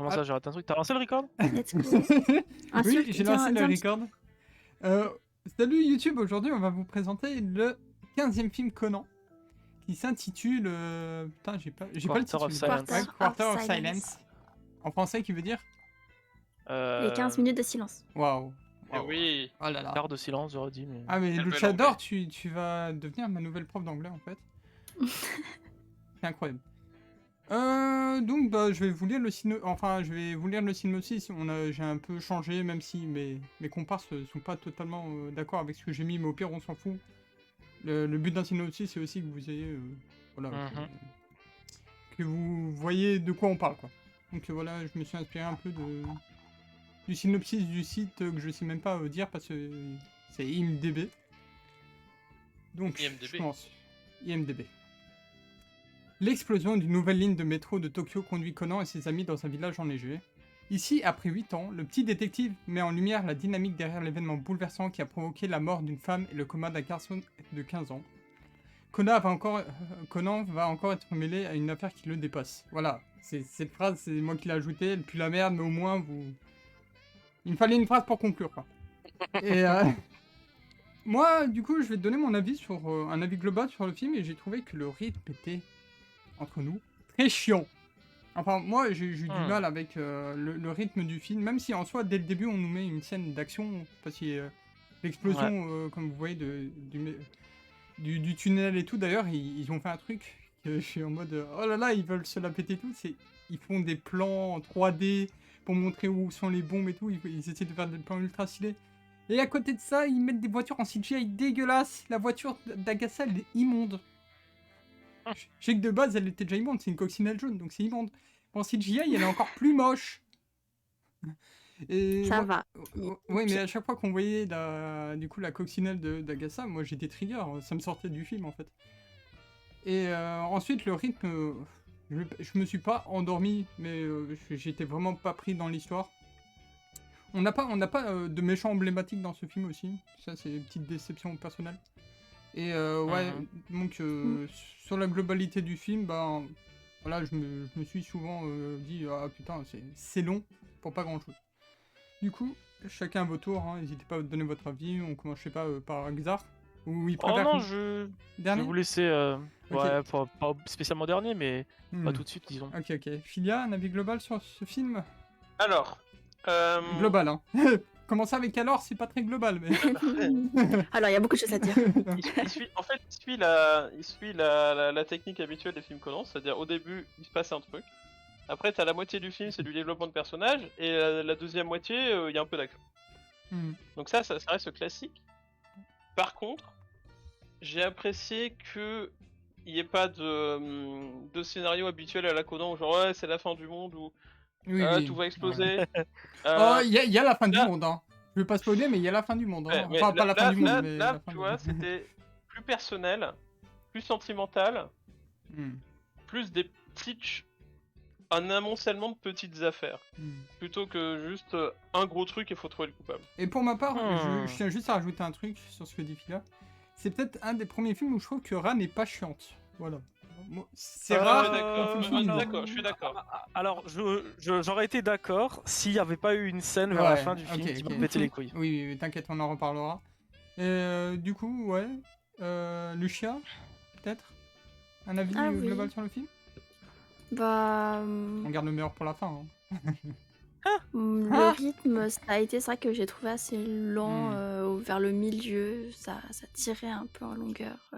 Comment ça, j'ai raté un truc? T'as lancé le record? Let's go. Oui, j'ai lancé le Dis record. Salut YouTube, aujourd'hui on va vous présenter le 15e film Conan qui s'intitule... Putain, j'ai pas le Quarter of titre. Silence. Ouais, Quarter of Silence. En français, qui veut dire les 15 minutes de silence. Waouh. Eh oui. Oh là là. Quart de silence, j'aurais dit, mais... Ah mais Quel bel Luchador, anglais. tu vas devenir ma nouvelle prof d'anglais en fait. C'est incroyable. Donc bah, je vais vous lire le synopsis. J'ai un peu changé, même si mes comparses sont pas totalement d'accord avec ce que j'ai mis, mais au pire on s'en fout. Le but d'un synopsis, c'est aussi que vous ayez, voilà, que vous voyez de quoi on parle, quoi. Donc voilà, je me suis inspiré un peu du synopsis du site que je sais même pas dire parce que c'est IMDb. Donc IMDb. je commence. IMDb. L'explosion d'une nouvelle ligne de métro de Tokyo conduit Conan et ses amis dans un village enneigé. Ici, après 8 ans, le petit détective met en lumière la dynamique derrière l'événement bouleversant qui a provoqué la mort d'une femme et le coma d'un garçon de 15 ans. Conan va encore être mêlé à une affaire qui le dépasse. Voilà, cette phrase, c'est moi qui l'ai ajoutée, elle pue la merde, mais au moins vous... Il me fallait une phrase pour conclure, quoi. Et moi, du coup, je vais te donner mon avis sur un avis global sur le film et j'ai trouvé que le rythme était, entre nous, très chiant. Enfin, moi, j'ai eu du mal avec le rythme du film, même si en soi, dès le début, on nous met une scène d'action, parce que l'explosion, comme vous voyez, du tunnel et tout. D'ailleurs, ils ont fait un truc que je suis en mode, oh là là, ils veulent se la péter tout. Ils font des plans en 3D pour montrer où sont les bombes et tout. Ils essaient de faire des plans ultra stylés. Et à côté de ça, ils mettent des voitures en CGI dégueulasses. La voiture d'Agatha, elle est immonde. Je sais que de base, elle était déjà immonde. C'est une coccinelle jaune, donc c'est immonde. En CGI, elle est encore plus moche. Et Ça va. Oui, mais à chaque fois qu'on voyait du coup, la coccinelle d'Agatha, moi j'étais trigger. Ça me sortait du film en fait. Et ensuite, le rythme... je me suis pas endormi, mais j'étais vraiment pas pris dans l'histoire. On n'a pas de méchant emblématique dans ce film aussi. Ça, c'est une petite déception personnelle. Et ouais, donc sur la globalité du film, ben voilà, je me suis souvent dit ah putain, c'est long pour pas grand chose. Du coup, chacun à votre tour, hein, n'hésitez pas à donner votre avis. On commence, je sais pas, par Xar. Ou il préfère. Oh non, je vais vous laisser. Ouais, pas spécialement dernier, mais pas tout de suite, disons. Ok. Philia, un avis global sur ce film? Alors. Global, hein. Commencer avec alors, c'est pas très global, mais. Alors, il y a beaucoup de choses à dire. Il suit la technique habituelle des films Conan, c'est-à-dire au début, il se passe un truc. Après, t'as la moitié du film, c'est du développement de personnages, et la deuxième moitié, il y a un peu d'action. Donc ça reste classique. Par contre, j'ai apprécié que il n'y ait pas de scénario habituel à la Conan, où genre ouais, c'est la fin du monde, ou oui. tout va exploser. Oh, il y a la fin du monde, hein. Je veux pas spoiler, mais il y a la fin du monde. Hein. Ouais, enfin, pas la fin du monde, mais. Là, tu vois, c'était plus personnel, plus sentimental, plus des petites. Un amoncellement de petites affaires. Plutôt que juste un gros truc et faut trouver le coupable. Et pour ma part, je tiens juste à rajouter un truc sur ce que dit Phila. C'est peut-être un des premiers films où je trouve que Ra n'est pas chiante. Voilà. C'est rare. D'accord, je suis d'accord. Alors, j'aurais été d'accord s'il n'y avait pas eu une scène vers la fin du film qui m'a pété les couilles. Oui, t'inquiète, on en reparlera. Du coup, ouais. Lucia, peut-être un avis global sur le film? Bah... On garde le meilleur pour la fin. Hein. Le rythme, ça a été ça que j'ai trouvé assez lent vers le milieu. Ça tirait un peu en longueur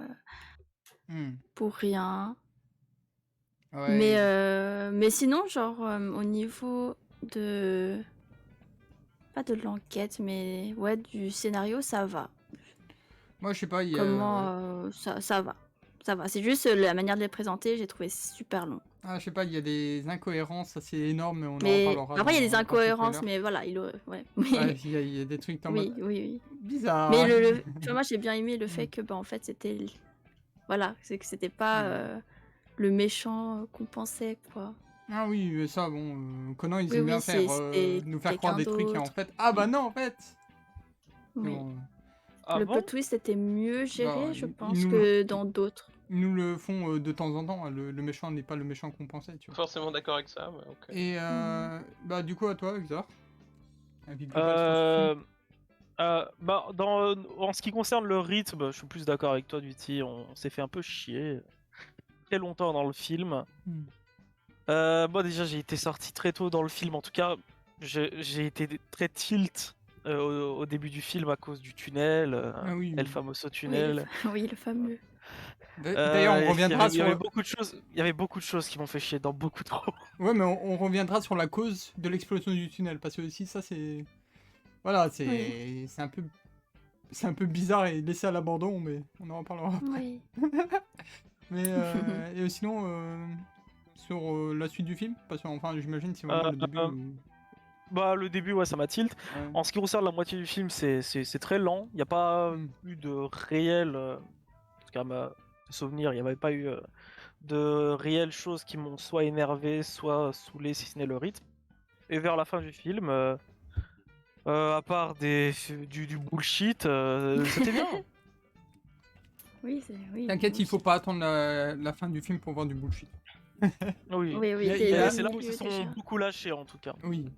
pour rien. Ouais. Mais sinon, genre, au niveau de... Pas de l'enquête, mais ouais, du scénario, ça va. Moi, je sais pas, il y a... Comment... ça va. Ça va. C'est juste la manière de les présenter, j'ai trouvé super long. Ah, je sais pas, il y a des incohérences assez énormes, mais on en reparlera. Après, il y a des incohérences, mais voilà, ouais. Il y a des trucs en mode... Oui. Bizarre. Mais tu vois, moi, j'ai bien aimé le fait que, bah, en fait, c'était... Voilà, c'est que c'était pas le méchant qu'on pensait, quoi. Ah oui, mais ça, bon, Conan, ils aiment bien nous faire croire des trucs, et en fait... Ah bah non, en fait. Oui. Bon, le plot twist était mieux géré, je pense, que dans d'autres. Ils nous le font de temps en temps. Le méchant n'est pas le méchant qu'on pensait, tu vois. Forcément d'accord avec ça, mais ok. Et bah du coup à toi, Hector. En ce qui concerne le rythme, je suis plus d'accord avec toi, Duty. On s'est fait un peu chier très longtemps dans le film. Moi déjà j'ai été sorti très tôt dans le film, en tout cas j'ai été très tilt au début du film à cause du tunnel, El Famoso tunnel. Oui, le fameux. D'ailleurs on reviendra il y avait beaucoup de choses qui m'ont fait chier dans beaucoup trop. Ouais mais on reviendra sur la cause de l'explosion du tunnel, parce que aussi ça c'est... Voilà, c'est un peu bizarre et laissé à l'abandon, mais on en reparlera après. Oui. Mais et sinon, sur la suite du film, parce que enfin j'imagine c'est vraiment le début. Bah le début ouais ça m'a tilt. Ouais. En ce qui concerne la moitié du film c'est très lent. Il n'y a pas eu de réel, en tout cas ma souvenir, il n'y avait pas eu de réelles choses qui m'ont soit énervé, soit saoulé, si ce n'est le rythme. Et vers la fin du film, à part du bullshit, c'était bien. Oui, oui. T'inquiète, il faut pas attendre la fin du film pour voir du bullshit. Oui, oui. C'est là où ils se sont beaucoup lâchés en tout cas. Oui.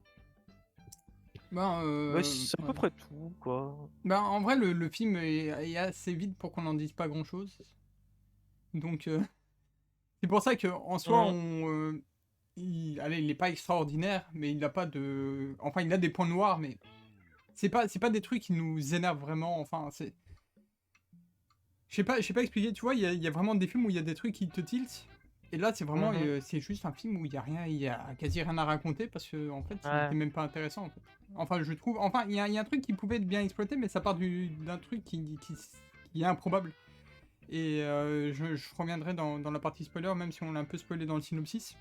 C'est à peu près tout quoi. En vrai le film est assez vide pour qu'on n'en dise pas grand chose. Donc c'est pour ça qu'en soi il est pas extraordinaire, mais il n'a pas de... Enfin il a des points noirs, mais c'est pas des trucs qui nous énervent vraiment, enfin c'est... Je sais pas expliquer, tu vois, il y a vraiment des films où il y a des trucs qui te tiltent, et là c'est vraiment, c'est juste un film où il y a quasi rien à raconter, parce que en fait, c'est même pas intéressant en fait. Enfin je trouve, enfin il y a un truc qui pouvait être bien exploité, mais ça part d'un truc qui est improbable. Et je reviendrai dans la partie spoiler, même si on l'a un peu spoilé dans le synopsis.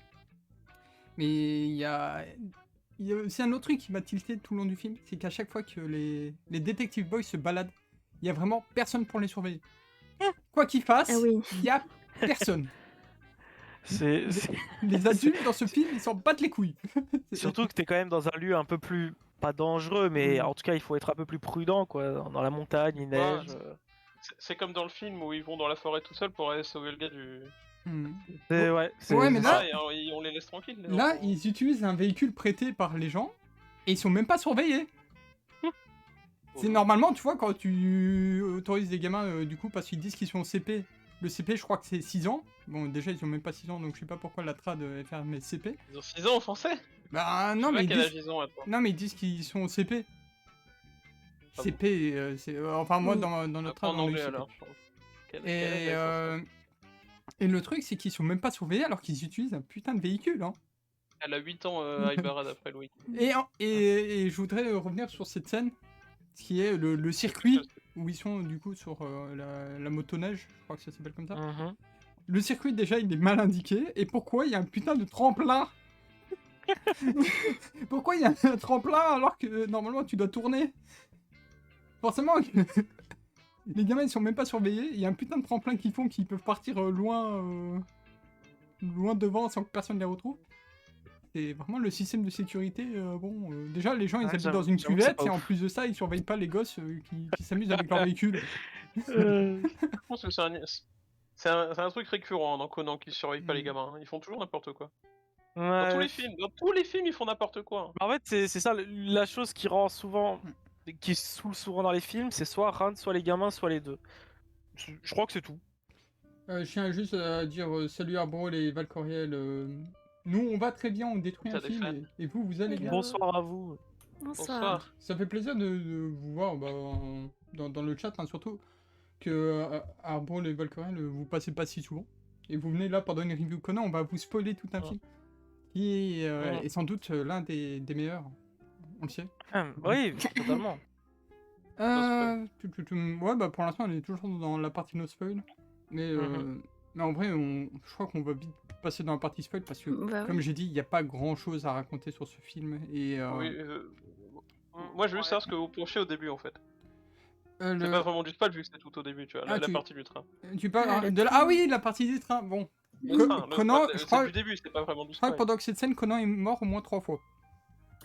Mais il y a aussi un autre truc qui m'a tilté tout le long du film, c'est qu'à chaque fois que les Detective Boys se baladent, il y a vraiment personne pour les surveiller. Quoi qu'ils fassent, il y a personne. Les adultes dans ce film, ils s'en battent les couilles. Surtout que t'es quand même dans un lieu un peu plus, pas dangereux, mais en tout cas il faut être un peu plus prudent quoi. Dans la montagne, il neige. C'est comme dans le film où ils vont dans la forêt tout seuls pour aller sauver le gars du... Ouais, mais là, on les laisse tranquilles. Là, ils utilisent un véhicule prêté par les gens et ils sont même pas surveillés. C'est normalement, tu vois, quand tu autorises des gamins, du coup, parce qu'ils disent qu'ils sont au CP. Le CP, je crois que c'est 6 ans. Bon, déjà, ils ont même pas 6 ans, donc je sais pas pourquoi la trad faire mes CP. Ils ont 6 ans en français? Bah non, mais ils disent qu'ils sont au CP. CP, c'est... Enfin, moi, dans notre trad, en anglais, alors. Et le truc, c'est qu'ils sont même pas surveillés alors qu'ils utilisent un putain de véhicule, hein. Elle a 8 ans, Ibarra, d'après Louis. Et je voudrais revenir sur cette scène, qui est le circuit, où ils sont du coup sur la motoneige, je crois que ça s'appelle comme ça. Le circuit, déjà, il est mal indiqué. Et pourquoi il y a un putain de tremplin? Pourquoi il y a un tremplin alors que normalement tu dois tourner? Forcément, les gamins ils sont même pas surveillés. Il y a un putain de tremplin qu'ils font, qu'ils peuvent partir loin devant sans que personne les retrouve. C'est vraiment le système de sécurité. Déjà, les gens ils habitent dans une cuvette et en plus de ça, ils surveillent pas les gosses qui s'amusent avec leur véhicule. Je pense que c'est un truc récurrent dans Conan qui surveille pas les gamins. Ils font toujours n'importe quoi. Dans tous les films, ils font n'importe quoi. En fait, c'est ça la chose qui rend souvent, qui saoule souvent dans les films, c'est soit Rand, soit les gamins, soit les deux. Je crois que c'est tout. Je tiens juste à dire salut Arborol et Valcoriel. Nous, on va très bien, on détruit un film et vous allez bien. Bonsoir à vous. Bonsoir. Ça fait plaisir de vous voir dans le chat, hein, surtout que Arborol et Valcoriel, vous passez pas si souvent. Et vous venez là pendant une review Conan, on va vous spoiler tout un film. Qui est sans doute l'un des meilleurs, on le sait. Oui, totalement. Ouais, bah pour l'instant, on est toujours dans la partie no spoil. Mais en vrai, je crois qu'on va vite passer dans la partie spoil parce que, comme j'ai dit, il n'y a pas grand chose à raconter sur ce film. Et, moi, je veux juste savoir ce que vous penchez au début en fait. C'est pas vraiment du spoil vu que c'est tout au début, tu vois, la partie du train. Tu parles de la... Ah oui, la partie du train, bon. Conan, je crois... du début, c'était pas vraiment du spoil. Je crois que pendant que cette scène, Conan est mort au moins 3 fois.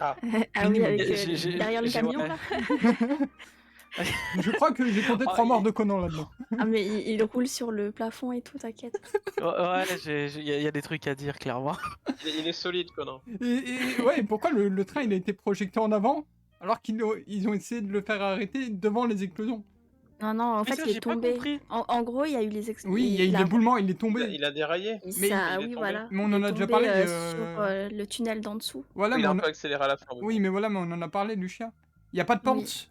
Ah oui, avec derrière le camion là. Je crois que j'ai compté 3 morts de Conan là-dedans. Ah, mais il roule sur le plafond et tout, t'inquiète. Ouais, il y a des trucs à dire, clairement. Il est solide, Conan. Et ouais, pourquoi le train il a été projeté en avant alors qu'ils ont essayé de le faire arrêter devant les explosions? Non, en Mais fait, ça, il est j'ai pas tombé. compris. En gros, il y a eu les Oui, il y a eu l'éboulement, il est tombé. Il a déraillé. Mais ça, il est oui, tombé. voilà. Mais on Il en est a déjà tombé, parlé. sur le tunnel d'en dessous. Voilà, Il mais a un on peu accéléré à la fin. oui, mais voilà, mais on en a parlé, Lucien. Il y a pas de pente. Oui.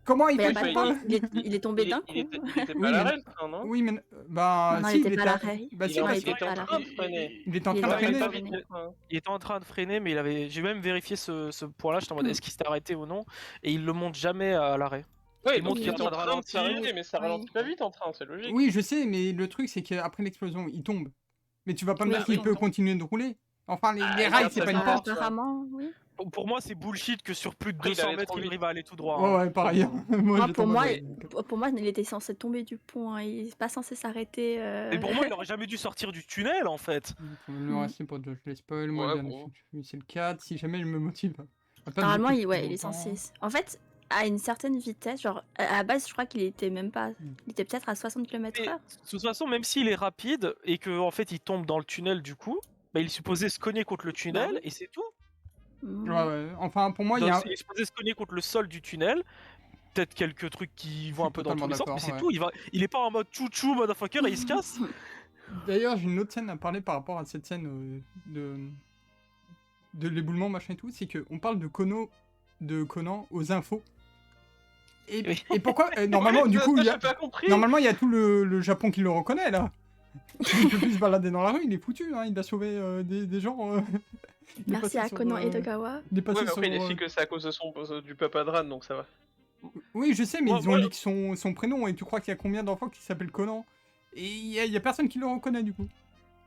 Comment il Mais peut y a pas de pas pente, il est tombé d'un coup. Il était pas Oui, à mais- l'arrêt, le train, non? Oui, mais bah Non, si, il était pas à l'arrêt. bah Il si, est en parce il que était pas à train de Il- freiner. il était en il train de était en freiner. train de freiner. Il était en train de freiner, mais j'ai même vérifié ce point-là. J'étais en mode, est-ce qu'il s'était arrêté ou non? Et il le montre jamais à l'arrêt. Ouais, Il montre donc qu'il il est est en en train de train de ralentir. s'arrêter, mais ça Oui. ralentit pas vite en train, c'est logique. Oui, je sais, mais le truc c'est qu'après l'explosion, il tombe. Mais tu vas pas me Oui, dire qu'il oui. peut continuer de rouler. Enfin, les Ah, rails, il c'est a pas une pas pente. Apparemment, oui. Pour moi, c'est bullshit que sur plus de Après, il 200 allait mètres, trop il vite. arrive à aller tout droit. Ouais, hein. ouais, par ailleurs. Moi, Moi, j'étais pour en moi, mode, pour moi, il était censé tomber du pont. Hein. Il est pas censé s'arrêter. Mais pour moi, il aurait jamais dû sortir du tunnel en fait. Le reste, c'est pour Josh les spoil. Moi, Ouais, le dernier bon. film, c'est le 4. Si jamais il me motive. à pas Normalement, m'écouter il est longtemps. censé. En fait, à une certaine vitesse, genre à la base, je crois qu'il était même pas. Mm. Il était peut-être à 60 Mais km/h. de toute façon, même s'il est rapide et que en fait il tombe dans le tunnel du coup, bah, il est supposé se cogner contre le tunnel oui. et c'est tout. Ouais. Enfin, pour moi, il y Donc, a. il est supposé se cogner contre le sol du tunnel. Peut-être quelques trucs qui vont un peu dans tous totalement les sens, mais d'accord, c'est ouais. tout. Il est pas en mode chouchou, motherfucker, et il se casse. D'ailleurs, j'ai une autre scène à parler par rapport à cette scène de l'éboulement, machin et tout. C'est qu'on parle de Conan aux infos. Oui. Et pourquoi normalement, du coup, ça, il y a, j'ai pas compris. normalement, il y a tout le Japon qui le reconnaît là. Il peut plus se balader dans la rue, il est foutu, hein, il a sauvé des gens. Il est Merci passé à sur, Conan Edogawa. Il est Ouais, passé mais après, il sur, explique que c'est à cause de du papa Dran, donc ça va. Oui, je sais, mais Moi- ils ont moi- leak son prénom, et tu crois qu'il y a combien d'enfants qui s'appellent Conan? Et il y a personne qui le reconnaît du coup.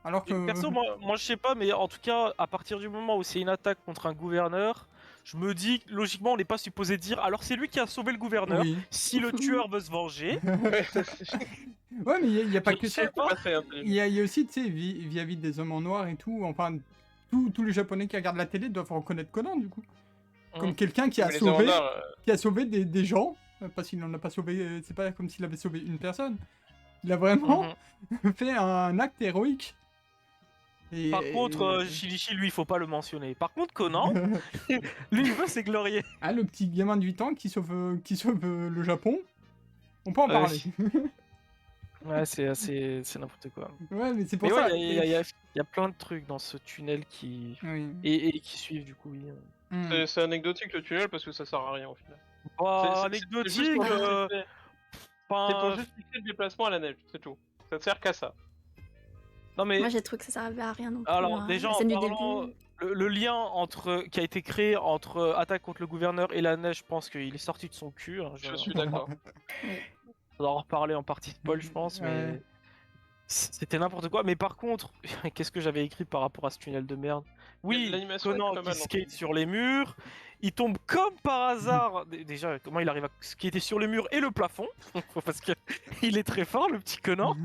Alors que. Perso, moi je sais pas, mais en tout cas, à partir du moment où c'est une attaque contre un gouverneur, je me dis que logiquement on n'est pas supposé dire alors c'est lui qui a sauvé le gouverneur. Oui. Si le tueur veut se venger, Ouais, mais il y a pas Je que sais ça. pas. Pas très intelligent. Il y a aussi, tu sais, vis-à-vis des hommes en noir et tout, enfin, tous les Japonais qui regardent la télé doivent reconnaître Conan, du coup. Comme quelqu'un qui a Mais les sauvé, Irlandais, des gens, parce qu'il n'en a pas sauvé, c'est pas comme s'il avait sauvé une personne. Il a vraiment fait un acte héroïque. Et- Par contre, Shinichi, lui, il faut pas le mentionner. Par contre, Conan, lui, il veut s'églorier. Ah, le petit gamin de 8 ans qui sauve le Japon. On peut en parler. Ouais, c'est n'importe quoi. Ouais, mais c'est pour Mais ça. ouais, il y a plein de trucs dans ce tunnel qui. Oui. Et qui suivent, du coup, oui. Hmm. c'est anecdotique le tunnel parce que ça sert à rien au final. Bah, C'est anecdotique. juste pour euh, justifier- pas- c'est pour justifier le déplacement à la neige, c'est tout. Ça ne sert qu'à ça. Non, mais. Moi, j'ai trouvé que ça servait à rien non plus. Alors, hein. déjà, La en scène du parlant, début. le lien qui a été créé entre attaque contre le gouverneur et la neige, je pense qu'il est sorti de son cul. Hein, Je suis d'accord. On va en reparler en partie spoil, je pense, mais Ouais. c'était n'importe quoi. Mais par contre, qu'est-ce que j'avais écrit par rapport à ce tunnel de merde? Oui, L'animation est Conan pas qui mal, non. skate sur les murs, il tombe comme par hasard. Déjà, comment il arrive à skater sur les murs et le plafond? Parce que il est très fort, le petit Conan.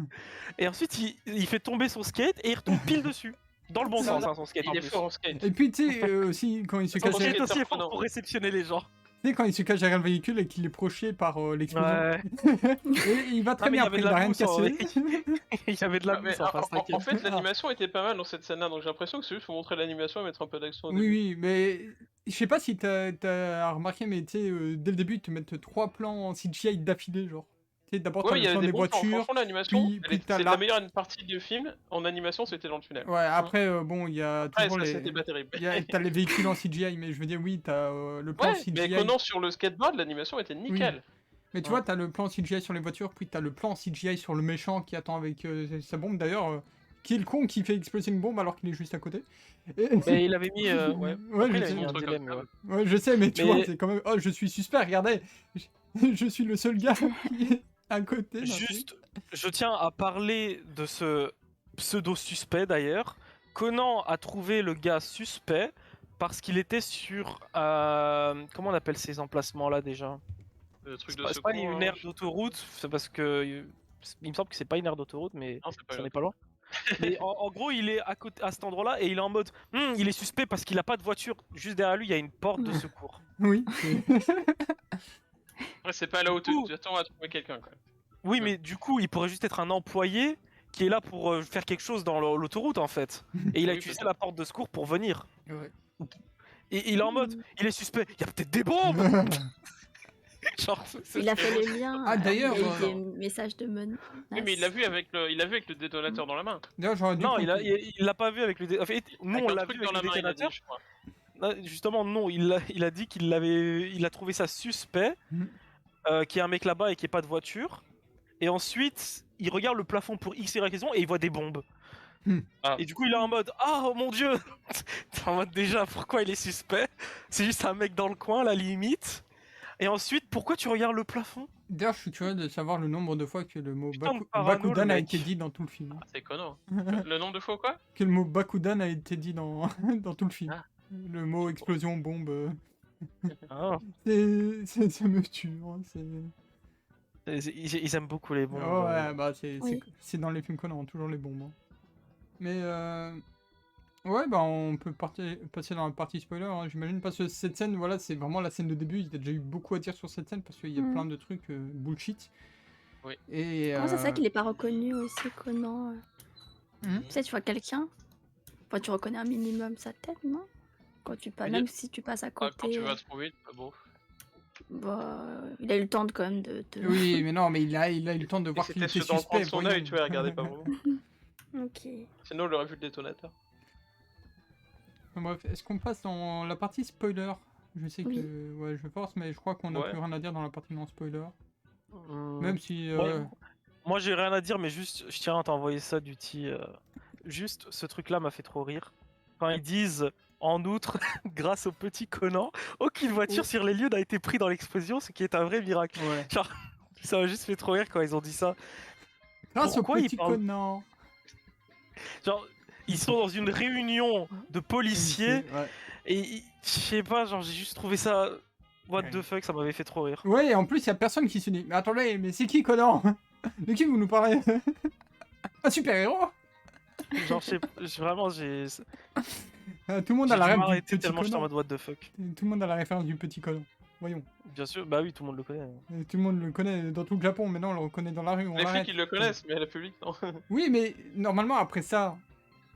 Et ensuite, il fait tomber son skate et il retombe pile dessus. Dans le bon C'est sens, ça. hein, son skate en Il est plus. fort en skate. Et puis, tu sais, aussi, quand il se Son cache skate derrière- aussi est fort Conan. pour réceptionner les gens. Tu sais, quand il se cache derrière le véhicule et qu'il est projeté par l'explosion. Ouais. Et il va très Ah, mais bien il y avait après, de il a la rien mousse, cassé. Il y avait de la Ah, mais mousse, enfin, en fait, l'animation était pas mal dans cette scène-là, donc j'ai l'impression que c'est juste pour montrer l'animation et mettre un peu d'action au Oui, début. oui, mais je sais pas si t'as remarqué, mais tu sais, dès le début, ils te mettent 3 plans en CGI d'affilée, genre. Tu sais, d'abord, t'as Ouais, il le y avait plan des des bons plans. voitures. Franchement, l'animation, puis t'as c'est la- la meilleure partie du film en animation, c'était dans le tunnel. Ouais, après, bon, il y a Après, toujours ça, les. c'était pas terrible. T'as les véhicules en CGI, mais je veux dire, oui, t'as le plan Ouais, CGI. mais Conan sur le skateboard, l'animation était nickel. Mais tu vois, t'as le plan CGI sur les voitures, puis t'as le plan CGI sur le méchant qui attend avec sa bombe. D'ailleurs, qui est le con qui fait exploser une bombe alors qu'il est juste à côté. Et- Mais il avait mis. Ouais. Ouais, Après, je il avait sais. mis un truc délai, comme mais ça. ouais. Ouais, je sais, mais tu Mais- vois, c'est quand même. Oh, je suis suspect, regardez. Je suis le seul gars qui est à côté. d'un truc. Juste, je tiens à parler de ce pseudo-suspect d'ailleurs. Conan a trouvé le gars suspect parce qu'il était sur. Comment on appelle ces emplacements-là déjà? Le truc C'est de pas, c'est pas secours. une aire d'autoroute, c'est parce que. Il me semble que c'est pas une aire d'autoroute, mais Non, c'est pas ça une n'est pas loin. Mais en gros, il est à, côté, à cet endroit-là et il est en mode. Il est suspect parce qu'il a pas de voiture. Juste derrière lui, il y a une porte de secours. Oui. Ouais, c'est pas là où tu attends à trouver quelqu'un, quoi. Oui, mais du coup, il pourrait juste être un employé qui est là pour faire quelque chose dans l'autoroute en fait. Et il a Oui, utilisé peut-être. la porte de secours pour venir. Ouais. Et il est en mode, il est suspect, il y a peut-être des bombes. Genre, Il a fait le lien. Ah, d'ailleurs, il y a eu des messages de menaces. Oui, mais il l'a vu avec le détonateur dans la main. D'ailleurs, j'aurais dû Non, compter. il l'a pas vu avec le. En fait, nous Avec on un l'a truc vu dans avec le la main, il a dit, détonateur. je crois. Justement, non, il a dit il a trouvé ça suspect, Mhm. qu'il y a un mec là-bas et qu'il n'y ait pas de voiture. Et ensuite, il regarde le plafond pour X et Y raison et il voit des bombes. Ah. Et du coup, il est en mode, ah oh mon dieu. T'es en mode déjà, pourquoi il est suspect? C'est juste un mec dans le coin, la limite. Et ensuite, pourquoi tu regardes le plafond? D'ailleurs, je suis curieux de savoir le nombre de fois que le mot Putain de parano, Bakudan le a mec. été dit dans tout le film. Ah, c'est connu. Le nombre de fois, quoi? Que le mot Bakudan a été dit dans, dans tout le film. Ah. Le mot explosion, bombe. Ah. Ça me tue. Hein, Ils aiment beaucoup les bombes. Oh, ouais, bah Oui. c'est dans les films Conan, toujours les bombes. Hein. Mais ouais, bah on peut passer dans la partie spoiler, hein, j'imagine, parce que cette scène, voilà, c'est vraiment la scène de début. Il y a déjà eu beaucoup à dire sur cette scène parce qu'il y a plein de trucs bullshit. Oui. Et, Comment ça se fait qu'il est pas reconnu aussi, Conan Mhm. Tu sais, tu vois quelqu'un, enfin, tu reconnais un minimum sa tête, non? Quand tu passes, Oui. même si tu passes à Ah, côté. quand tu vas trop vite, bon. Bah, il a eu le temps quand même de. Oui, mais non, mais il a eu le temps de Et voir qu'il c'était était dans le coin suspect. de son voyons. œil, tu vois, regardez pas vraiment. Ok. Sinon, il aurait vu le détonateur. Bref, est-ce qu'on passe dans la partie spoiler? Je sais Oui. que ouais, je force, mais je crois qu'on n'a Ouais. plus rien à dire dans la partie non spoiler. Hmm. Même si. Moi, j'ai rien à dire, mais juste, je tiens à t'envoyer ça, Duty. Juste, ce truc-là m'a fait trop rire. Quand ils disent, en outre, grâce au petit Conan, aucune voiture sur les lieux n'a été prise dans l'explosion, ce qui est un vrai miracle. Ouais. Genre, ça m'a juste fait trop rire quand ils ont dit ça. Grâce Pourquoi au ils petit parlent- Conan. Genre, ils sont dans une réunion de policiers, Ouais. et je sais pas, genre, j'ai juste trouvé ça. What Ouais. the fuck, ça m'avait fait trop rire. Ouais, et en plus, il y a personne qui se dit. Mais attendez, mais c'est qui Conan? De qui vous nous parlez? Un super-héros? Genre, vraiment, j'ai. Tout le monde a J'ai la dû rêve du m'arrêter petit tellement j'étais en Conan. mode what the fuck. Tout le monde a la référence du petit Conan. Voyons. Bien sûr, bah oui, tout le monde le connaît. Tout le monde le connaît dans tout le Japon, maintenant on le reconnaît dans la rue, on Les l'arrête. flics, ils le connaissent, mais le public, non. Oui, mais normalement, après ça,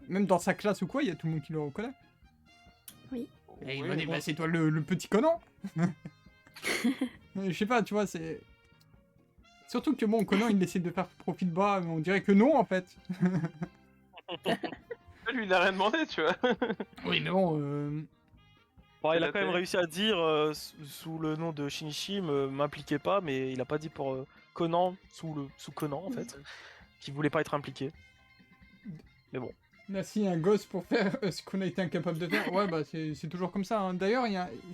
même dans sa classe ou quoi, il y a tout le monde qui le reconnaît. Oui. Et il Oui, va dire, bon. bah, c'est toi le petit Conan. Je sais pas, tu vois, c'est... Surtout que bon, Conan, il essaie de faire profil bas, mais on dirait que non, en fait. Lui, il a rien demandé, tu vois. Oui, mais bon... Bon, il a la quand même télé. réussi à dire sous le nom de Shinichi, m'impliquez pas, mais il a pas dit pour Conan, sous Conan en fait, qui voulait pas être impliqué. Mais bon. Merci un gosse pour faire ce qu'on a été incapable de faire. Ouais, bah c'est toujours comme ça. Hein. D'ailleurs,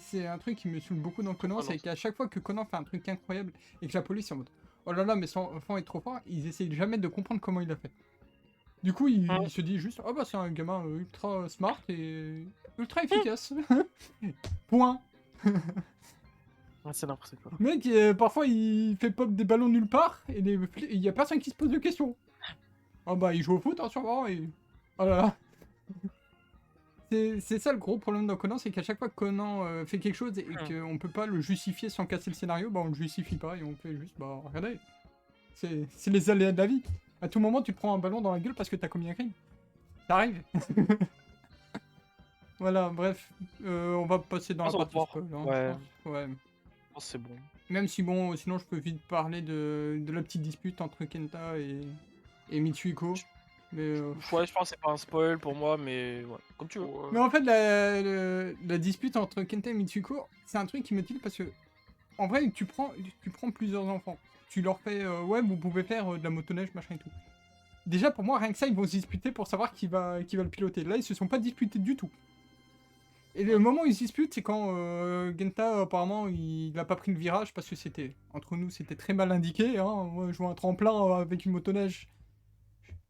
c'est un truc qui me saoule beaucoup dans Conan, Ah non, c'est qu'à chaque fois que Conan fait un truc incroyable et que la police est en mode oh là là, mais son enfant est trop fort, ils essayent jamais de comprendre comment il a fait. Du coup, il se dit juste oh bah c'est un gamin ultra smart et ultra efficace. Point. Ouais, c'est n'importe quoi. Mec, parfois il fait pop des ballons nulle part et il y a personne qui se pose de questions. Oh bah il joue au foot hein, sûrement et... Oh là là. C'est ça le gros problème dans Conan, c'est qu'à chaque fois que Conan fait quelque chose et qu'on peut pas le justifier sans casser le scénario, bah on le justifie pas et on fait juste bah regardez. C'est les aléas de la vie. À tout moment tu te prends un ballon dans la gueule parce que t'as commis un crime. Ça arrive. Voilà, bref. On va passer dans la On s'en partie va. spoil. Hein, Ouais. je pense. Ouais. Oh, c'est bon. Même si bon, sinon je peux vite parler de la petite dispute entre Kenta et Mitsuhiko. Mais, Ouais, je pense que c'est pas un spoil pour moi, mais ouais, comme tu veux. mais en fait, la dispute entre Kenta et Mitsuhiko, c'est un truc qui me tue parce que, en vrai, tu prends plusieurs enfants. Tu leur fais, ouais, vous pouvez faire de la motoneige, machin et tout. Déjà, pour moi, rien que ça, ils vont se disputer pour savoir qui va le piloter. Là, ils se sont pas disputés du tout. Et le moment où ils se disputent, c'est quand Genta, apparemment, il a pas pris le virage parce que c'était, entre nous, c'était très mal indiqué. Hein. Moi, je vois un tremplin avec une motoneige.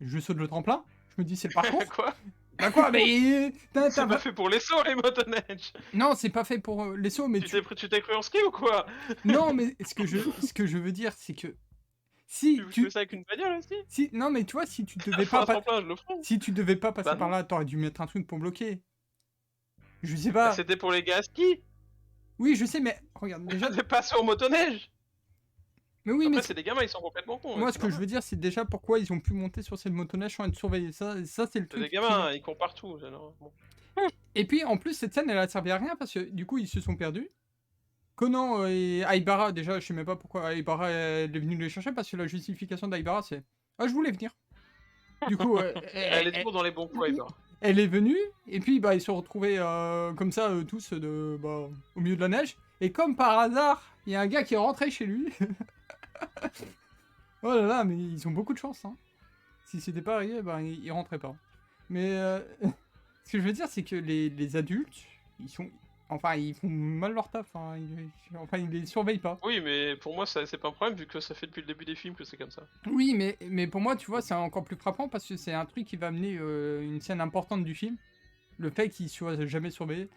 Je saute le tremplin. Je me dis, c'est le parcours. Quoi? Bah quoi, mais... C'est pas fait pour les sauts, les motoneiges. Non, c'est pas fait pour les sauts, mais Tu t'es cru en ski ou quoi? Non, mais ce que je veux dire, c'est que... Si Tu fais ça avec une bagnole aussi? Non, mais tu vois, si tu devais Faire pas... un tremplin, je le ferai. Si tu devais pas passer Bah par non. là, t'aurais dû mettre un truc pour bloquer. Je sais Bah, pas. c'était pour les gars à ski. Oui, je sais, mais regarde, déjà... C'est pas sur motoneige. Mais oui, Après, mais... c'est des gamins, ils sont complètement cons. Moi, c'est ce que je normal. veux dire, c'est déjà pourquoi ils ont pu monter sur cette motoneige sans être surveillés. Ça c'est le C'est des truc. gamins, ils courent partout. Bon. Et puis, en plus, cette scène, elle a servi à rien parce que du coup, ils se sont perdus. Conan et Aibara, déjà, je sais même pas pourquoi Aibara elle est venue les chercher parce que la justification d'Aibara, c'est ah, je voulais venir. Du coup, Elle est toujours dans les bons coups, Ibar. elle est venue et puis bah ils se sont retrouvés comme ça tous au milieu de la neige. Et comme par hasard, il y a un gars qui est rentré chez lui. Oh là là, mais ils ont beaucoup de chance. Hein. Si c'était pas arrivé, bah ils rentraient pas. Mais ce que je veux dire, c'est que les adultes, ils sont, enfin ils font mal leur taf. Hein. Ils les surveillent pas. Oui, mais pour moi, c'est pas un problème vu que ça fait depuis le début des films que c'est comme ça. Oui, mais pour moi, tu vois, c'est encore plus frappant parce que c'est un truc qui va amener une scène importante du film. Le fait qu'il soit jamais surveillé.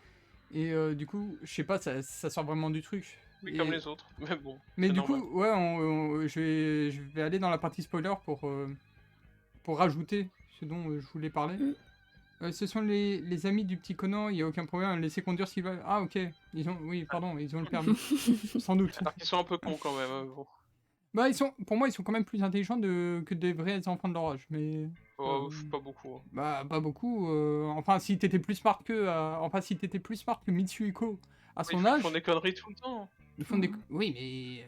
Et du coup, je sais pas, ça sort vraiment du truc. Oui, Et- comme les autres, mais bon. Mais c'est du normal. coup, ouais, je vais aller dans la partie spoiler pour rajouter ce dont je voulais parler. Ce sont les amis du petit Conan, il n'y a aucun problème, laissez conduire s'ils veulent. Ah ok, oui, pardon, ils ont le permis. Sans doute. Alors qu'ils sont un peu cons quand même. Bon. Bah, pour moi, ils sont quand même plus intelligents que des vrais enfants de leur âge, mais... Pas beaucoup. Hein. Bah, pas beaucoup. Enfin, si t'étais plus smart que... Enfin, si t'étais plus smart que Mitsuhiko à son âge... Ils font des conneries tout le temps. Ils font des... Oui, mais...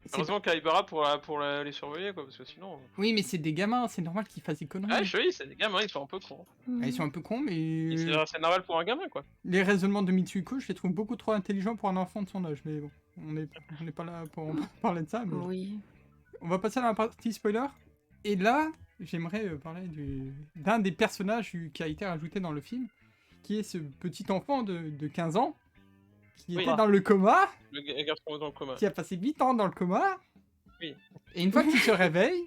c'est Heureusement qu'Aibara pour les surveiller, quoi, parce que sinon. Oui, mais c'est des gamins, c'est normal qu'ils fassent des conneries. Ah, je dis, c'est des gamins, ils sont un peu cons. Ils sont un peu cons, mais... C'est normal pour un gamin, quoi. Les raisonnements de Mitsuhiko, je les trouve beaucoup trop intelligents pour un enfant de son âge. Mais bon, on n'est pas là pour parler de ça. Mais... Oui. On va passer à la partie spoiler. Et là, j'aimerais parler d'un des personnages qui a été rajouté dans le film, qui est ce petit enfant de 15 ans, qui Oui. était dans le coma, Le garçon dans le coma. qui a passé 8 ans dans le coma. Oui. Et une fois qu'il se réveille,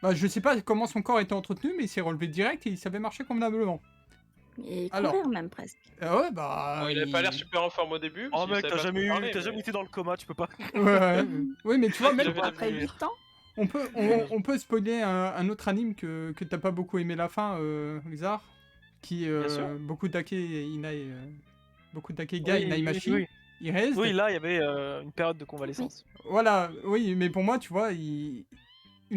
bah, je sais pas comment son corps était entretenu, mais il s'est relevé direct et il savait marcher convenablement. Et Alors. courir même presque. Ouais, bah... Bon, il avait pas l'air super en forme au début. parce Oh qu'il mec, savait pas trop parler, t'as jamais mais- été dans le coma, tu peux pas. Ouais. Oui, mais tu vois, même... J'avais Après des- 8 ans. On peut spoiler un autre anime que t'as pas beaucoup aimé la fin, Xar, qui Bien sûr. Bokudake Inai, Bokudake Ga Inaimashi, oui. Erased. Oui, là, il y avait une période de convalescence. Voilà, oui, mais pour moi, tu vois, une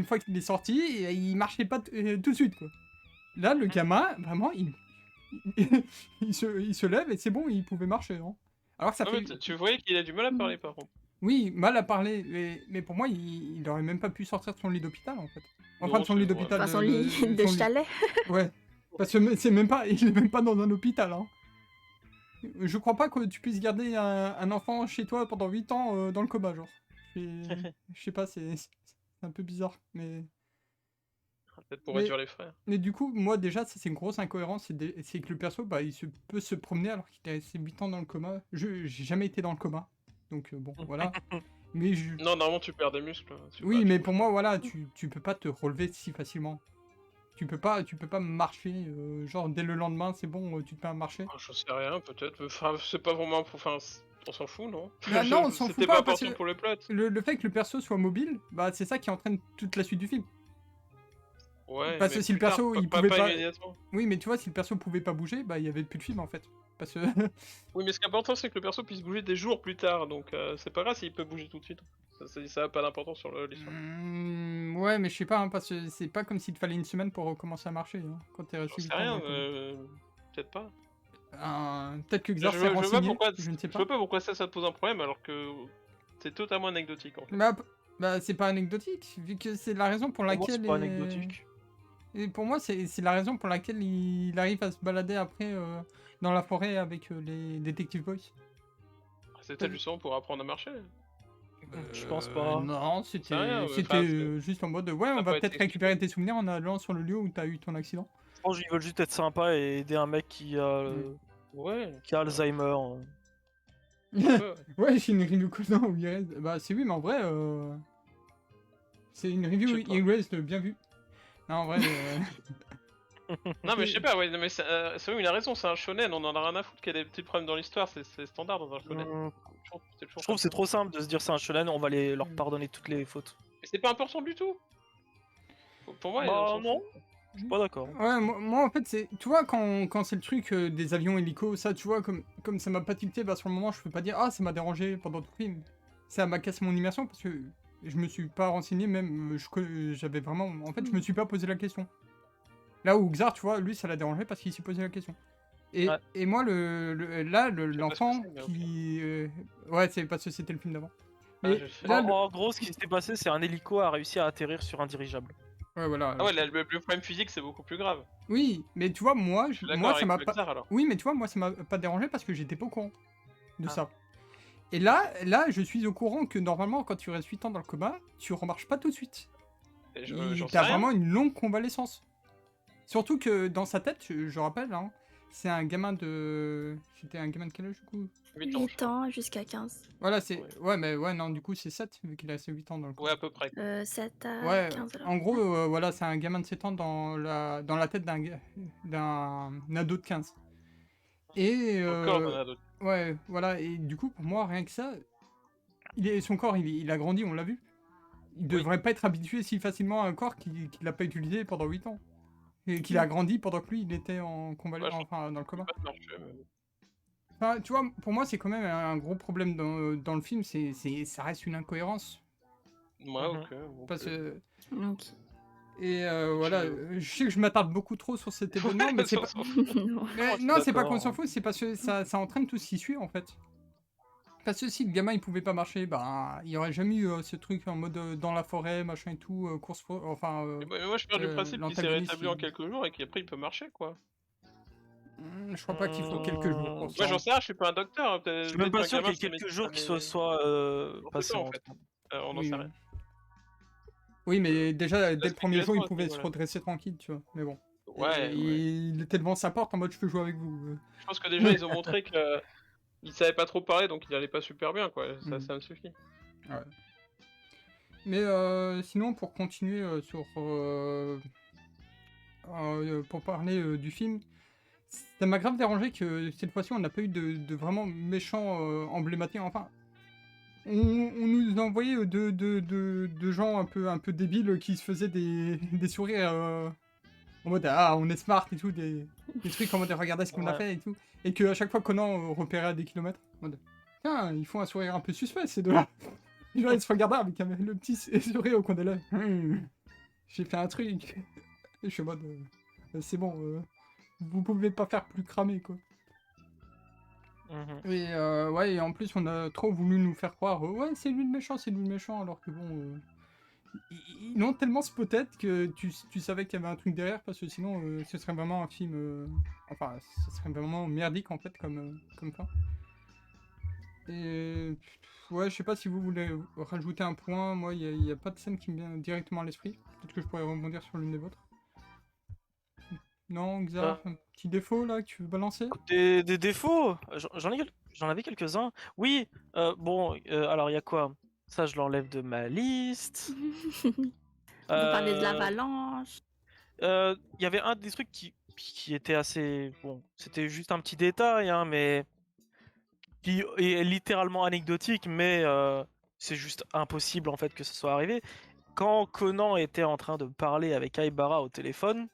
fois qu'il est sorti, il marchait pas tout de suite, quoi. Là, le gamin, vraiment, il se lève et c'est bon, il pouvait marcher, hein. Alors ça Ouais, fait... mais tu voyais qu'il a du mal à parler, par contre. Oui, mal à parler, mais pour moi, il aurait même pas pu sortir de son lit d'hôpital, en fait. Enfin, Non, de son lit c'est vrai. d'hôpital. Enfin, son lit de son lit. chalet. Ouais. Parce que c'est même pas, il est même pas dans un hôpital. Hein. Je crois pas que tu puisses garder un enfant chez toi pendant 8 ans dans le coma, genre. Je sais pas, c'est un peu bizarre. Mais Peut-être pour réduire les frais. du coup, moi déjà, ça c'est une grosse incohérence. C'est que le perso, bah, peut se promener alors qu'il est resté 8 ans dans le coma. J'ai jamais été dans le coma. Donc bon, voilà. Mais Non, normalement tu perds des muscles. oui, mais pour moi, voilà, tu peux pas te relever si facilement. Tu peux pas marcher, genre dès le lendemain, c'est bon, tu te mets à marcher. Je sais rien, peut-être. Enfin, c'est pas vraiment. Enfin, on s'en fout, non? Bah non, on s'en fout C'était pas, pas parce important que pour le plot. Le fait que le perso soit mobile, bah c'est ça qui entraîne toute la suite du film. Ouais. Parce mais que si le plus tard, perso, il pouvait pas... immédiatement. Oui, mais tu vois, si le perso pouvait pas bouger, bah il y avait plus de film en fait. Parce que... Oui, mais ce qui est important, c'est que le perso puisse bouger des jours plus tard, donc c'est pas grave s'il peut bouger tout de suite. Ça a pas d'importance sur l'histoire. Ouais, mais je sais pas, hein, parce que c'est pas comme s'il te fallait une semaine pour recommencer à marcher, hein, quand t'es J'en resté 8 sais ans rien, dans le coma. peut-être pas. Peut-être que Xar Je s'est vois pas renseigné, pourquoi, je ne sais je pas. vois pas pourquoi ça te pose un problème alors que c'est totalement anecdotique en fait. Bah c'est pas anecdotique, vu que c'est la raison pour Pour moi, laquelle... c'est pas anecdotique. Et pour moi, c'est la raison pour laquelle il arrive à se balader après dans la forêt avec les Detective Boys. C'était justement pour apprendre à marcher. Je pense pas. Non, C'est c'était rien, juste en mode ouais, on pas va été peut-être récupérer tes souvenirs en allant sur le lieu où t'as eu ton accident. Je pense qu'ils veulent juste être sympas et aider un mec qui a, Ouais. qui a Alzheimer. Ouais, j'ai une review Conan où il reste. Bah, c'est oui, mais en vrai, c'est une review Je sais pas. il reste bien vu. Non, en vrai. Non mais je sais pas, ouais, mais c'est vrai, il a raison, c'est un shonen, on en a rien à foutre qu'il y ait des petits problèmes dans l'histoire, c'est standard dans un shonen. C'est toujours Je trouve que c'est trop simple de se dire c'est un shonen, on va leur Mm. pardonner toutes les fautes. Mais c'est pas important du tout. Pour moi, on Bah s'en non. fout. Je suis pas d'accord. Ouais, moi en fait, c'est. Tu vois, quand c'est le truc des avions hélicos, ça, tu vois, comme ça m'a pas tilté, bah sur le moment, je peux pas dire, ah, ça m'a dérangé pendant tout le film. Ça m'a cassé mon immersion parce que je me suis pas renseigné, même. J'avais vraiment. En fait, je me suis pas posé la question. Là où Xar, tu vois, lui, ça l'a dérangé parce qu'il s'est posé la question. Ouais. Et moi, l'enfant c'est, mais qui. Ouais, c'est parce que c'était le film d'avant. Ah, Mais j'ai fait- là, En gros, ce qui s'était passé, c'est un hélico a réussi à atterrir sur un dirigeable. ouais, voilà. Ah ouais, le problème physique c'est beaucoup plus grave. Oui, mais tu vois, moi, Je suis d'accord moi ça avec m'a le pas. Xar, alors. Oui, mais tu vois, moi, ça m'a pas dérangé parce que j'étais pas au courant de Ah. ça. Et là, je suis au courant que normalement, quand tu restes 8 ans dans le coma, tu remarches pas tout de suite. Et j'en sais T'as rien. vraiment une longue convalescence. Surtout que dans sa tête, je rappelle, hein, c'est un gamin de. C'était un gamin de quel âge du coup 8 ans. 8 ans jusqu'à 15. Voilà, c'est. Ouais, mais ouais, non, du coup, c'est 7, vu qu'il a ses 8 ans dans le coma. Ouais, à peu près. 7 à Ouais, 15 alors. en gros, voilà, c'est un gamin de 7 ans dans la tête d'un ado de 15. Et. Encore dans la d'autres. Ouais, voilà, et du coup, pour moi, rien que ça, son corps, il a grandi, on l'a vu. Il devrait pas être habitué si facilement à un corps qu'il n'a pas utilisé pendant 8 ans. Et qu'il a grandi pendant que lui, il était en enfin, dans le coma. Pas de marcher, mais- Enfin, tu vois, pour moi, c'est quand même un gros problème dans le film, ça reste une incohérence. Ouais, ok. Parce que... Ok. Et voilà, je sais que je m'attarde beaucoup trop sur cet événement, mais c'est pas... Non. Mais suis non, c'est pas d'accord, qu'on s'en hein. fout, c'est parce que ça entraîne tout ce qui suit, en fait. Parce que si le gamin, il pouvait pas marcher, bah, il y aurait jamais eu ce truc en mode dans la forêt, machin et tout, course... Enfin... Mais moi je pars du principe qu'il s'est l'antagoniste, rétabli en il- quelques jours et qu'après il peut marcher, quoi. Je crois pas qu'il faut quelques jours pour ça. Moi j'en sais rien, je suis pas un docteur. Je suis même pas sûr qu'il y ait quelques jours qui se soient On sait passés pas, en en fait. tout. On n'en Oui, sait oui. rien. Oui, mais déjà, dès le premier jour, il spéculation, pouvait se voilà. redresser tranquille, tu vois. Mais bon. Ouais, Et ouais. il était devant sa porte en mode je peux jouer avec vous. Je pense que déjà ils ont montré que il savait pas trop parler donc il allait pas super bien, quoi. Mhm. Ça me suffit. Ouais. Mais sinon, pour continuer pour parler du film, ça m'a grave dérangé que cette fois-ci on n'a pas eu de vraiment méchants emblématiques. Enfin, on nous a envoyé de gens un peu débiles qui se faisaient des sourires en mode ah on est smart et tout, des trucs en mode regardez ce qu'on a Ouais. fait et tout. Et qu'à chaque fois Conan repérait à des kilomètres, en mode tiens, ils font un sourire un peu suspect ces deux-là. Les gens ils se regardaient avec le petit sourire au coin des lèvres. J'ai fait un truc. Et je suis en mode c'est bon, vous pouvez pas faire plus cramer quoi. Mhm. Et ouais, et en plus on a trop voulu nous faire croire ouais c'est lui le méchant, alors que bon ils l'ont tellement spotted que tu savais qu'il y avait un truc derrière parce que sinon ce serait vraiment un film enfin ce serait vraiment merdique en fait comme fin. Et ouais, je sais pas si vous voulez rajouter un point, moi il y a pas de scène qui me vient directement à l'esprit, peut-être que je pourrais rebondir sur l'une des vôtres. Non, Xar, un petit défaut là que tu veux balancer? Des défauts, j'en avais quelques-uns. Oui, bon, alors il y a quoi? Ça, je l'enlève de ma liste. On peut parler de Euh, l'avalanche. Il y avait un des trucs qui était assez... Bon, c'était juste un petit détail, hein, mais... qui est littéralement anecdotique, mais c'est juste impossible en fait que ce soit arrivé. Quand Conan était en train de parler avec Aibara au téléphone,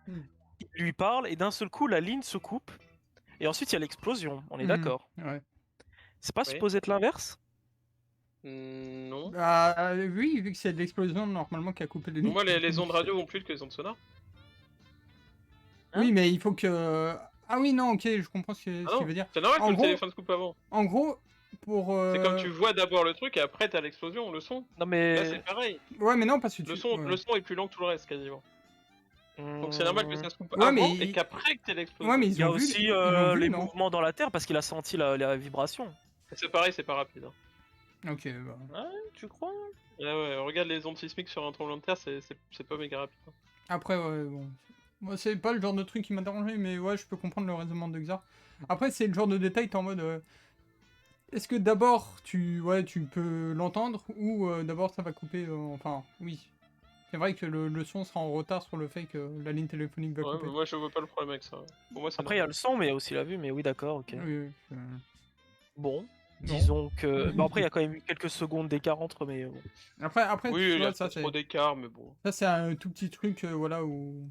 il lui parle et d'un seul coup la ligne se coupe et ensuite il y a l'explosion, on est d'accord. Ouais. C'est pas Oui. supposé être l'inverse? Non. Bah oui, vu que c'est de l'explosion normalement qui a coupé les lignes. Pour moi les ondes radio vont plus vite que les ondes sonores. Oui, mais il faut que... Ah oui, non, ok, je comprends ce Ah qu'il non, veut dire. c'est normal que En le gros- téléphone se coupe avant. En gros, pour... C'est comme tu vois d'abord le truc et après t'as l'explosion, le son. Non Là c'est mais... pareil. Ouais, mais non, parce que Le son est plus lent que tout le reste quasiment. Donc c'est normal que ça se coupe Ouais, avant mais et qu'après que t'aies l'explosion. Ouais, mais Il ils y a ont vu, aussi ils l'ont vu, les non? mouvements dans la terre parce qu'il a senti la vibration. C'est pareil, c'est pas rapide. Hein. Ok, bah... Ouais, tu crois? Ouais, regarde les ondes sismiques sur un tremblement de terre, c'est pas méga rapide. Hein. Après, ouais, bon... Moi, c'est pas le genre de truc qui m'a dérangé, mais ouais, je peux comprendre le raisonnement de Xar. Après, c'est le genre de détail, t'es en mode... Est-ce que d'abord, tu peux l'entendre, ou d'abord ça va couper... Enfin, oui. C'est vrai que le son sera en retard sur le fait que la ligne téléphonique va Ouais, couper. mais moi je vois pas le problème avec ça. Pour moi, c'est Après il y a le son mais il y a aussi la vue, mais oui d'accord, ok. Oui, oui. Bon, Disons que. Bah, après, il y a quand même eu quelques secondes d'écart entre, mais bon. Après, Oui, tu il y vois, a ça, pas c'est... trop d'écart, mais bon. Ça, c'est un tout petit truc, voilà, où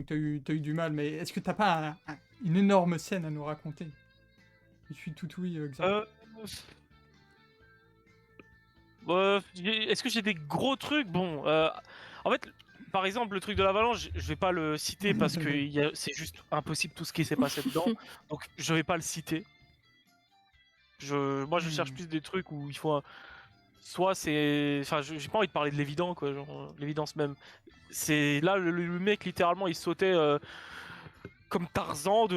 t'as eu du mal. Mais est-ce que t'as pas une énorme scène à nous raconter? Je suis tout oui, Xav. Est-ce que j'ai des gros trucs? Bon, en fait, par exemple, le truc de l'avalanche, je vais pas le citer parce que c'est juste impossible tout ce qui s'est passé dedans. Donc, je vais pas le citer. Moi, je cherche plus des trucs où il faut. Soit c'est. Enfin, j'ai pas envie de parler de l'évident, quoi, genre, l'évidence même. C'est là, le mec, littéralement, il sautait comme Tarzan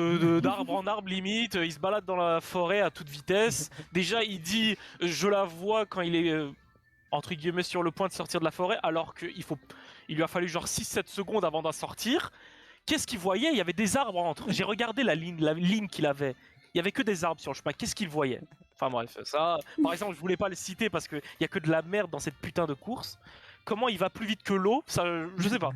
d'arbre en arbre, limite. Il se balade dans la forêt à toute vitesse. Déjà, il dit je la vois quand il est. Entre guillemets sur le point de sortir de la forêt, alors il lui a fallu genre 6-7 secondes avant d'en sortir. Qu'est-ce qu'il voyait? Il y avait des arbres entre. J'ai regardé la ligne qu'il avait. Il y avait que des arbres sur le chemin. Qu'est-ce qu'il voyait? Enfin bref, ça. Par exemple, je voulais pas le citer parce qu'il y a que de la merde dans cette putain de course. Comment il va plus vite que l'eau? Ça, je sais pas.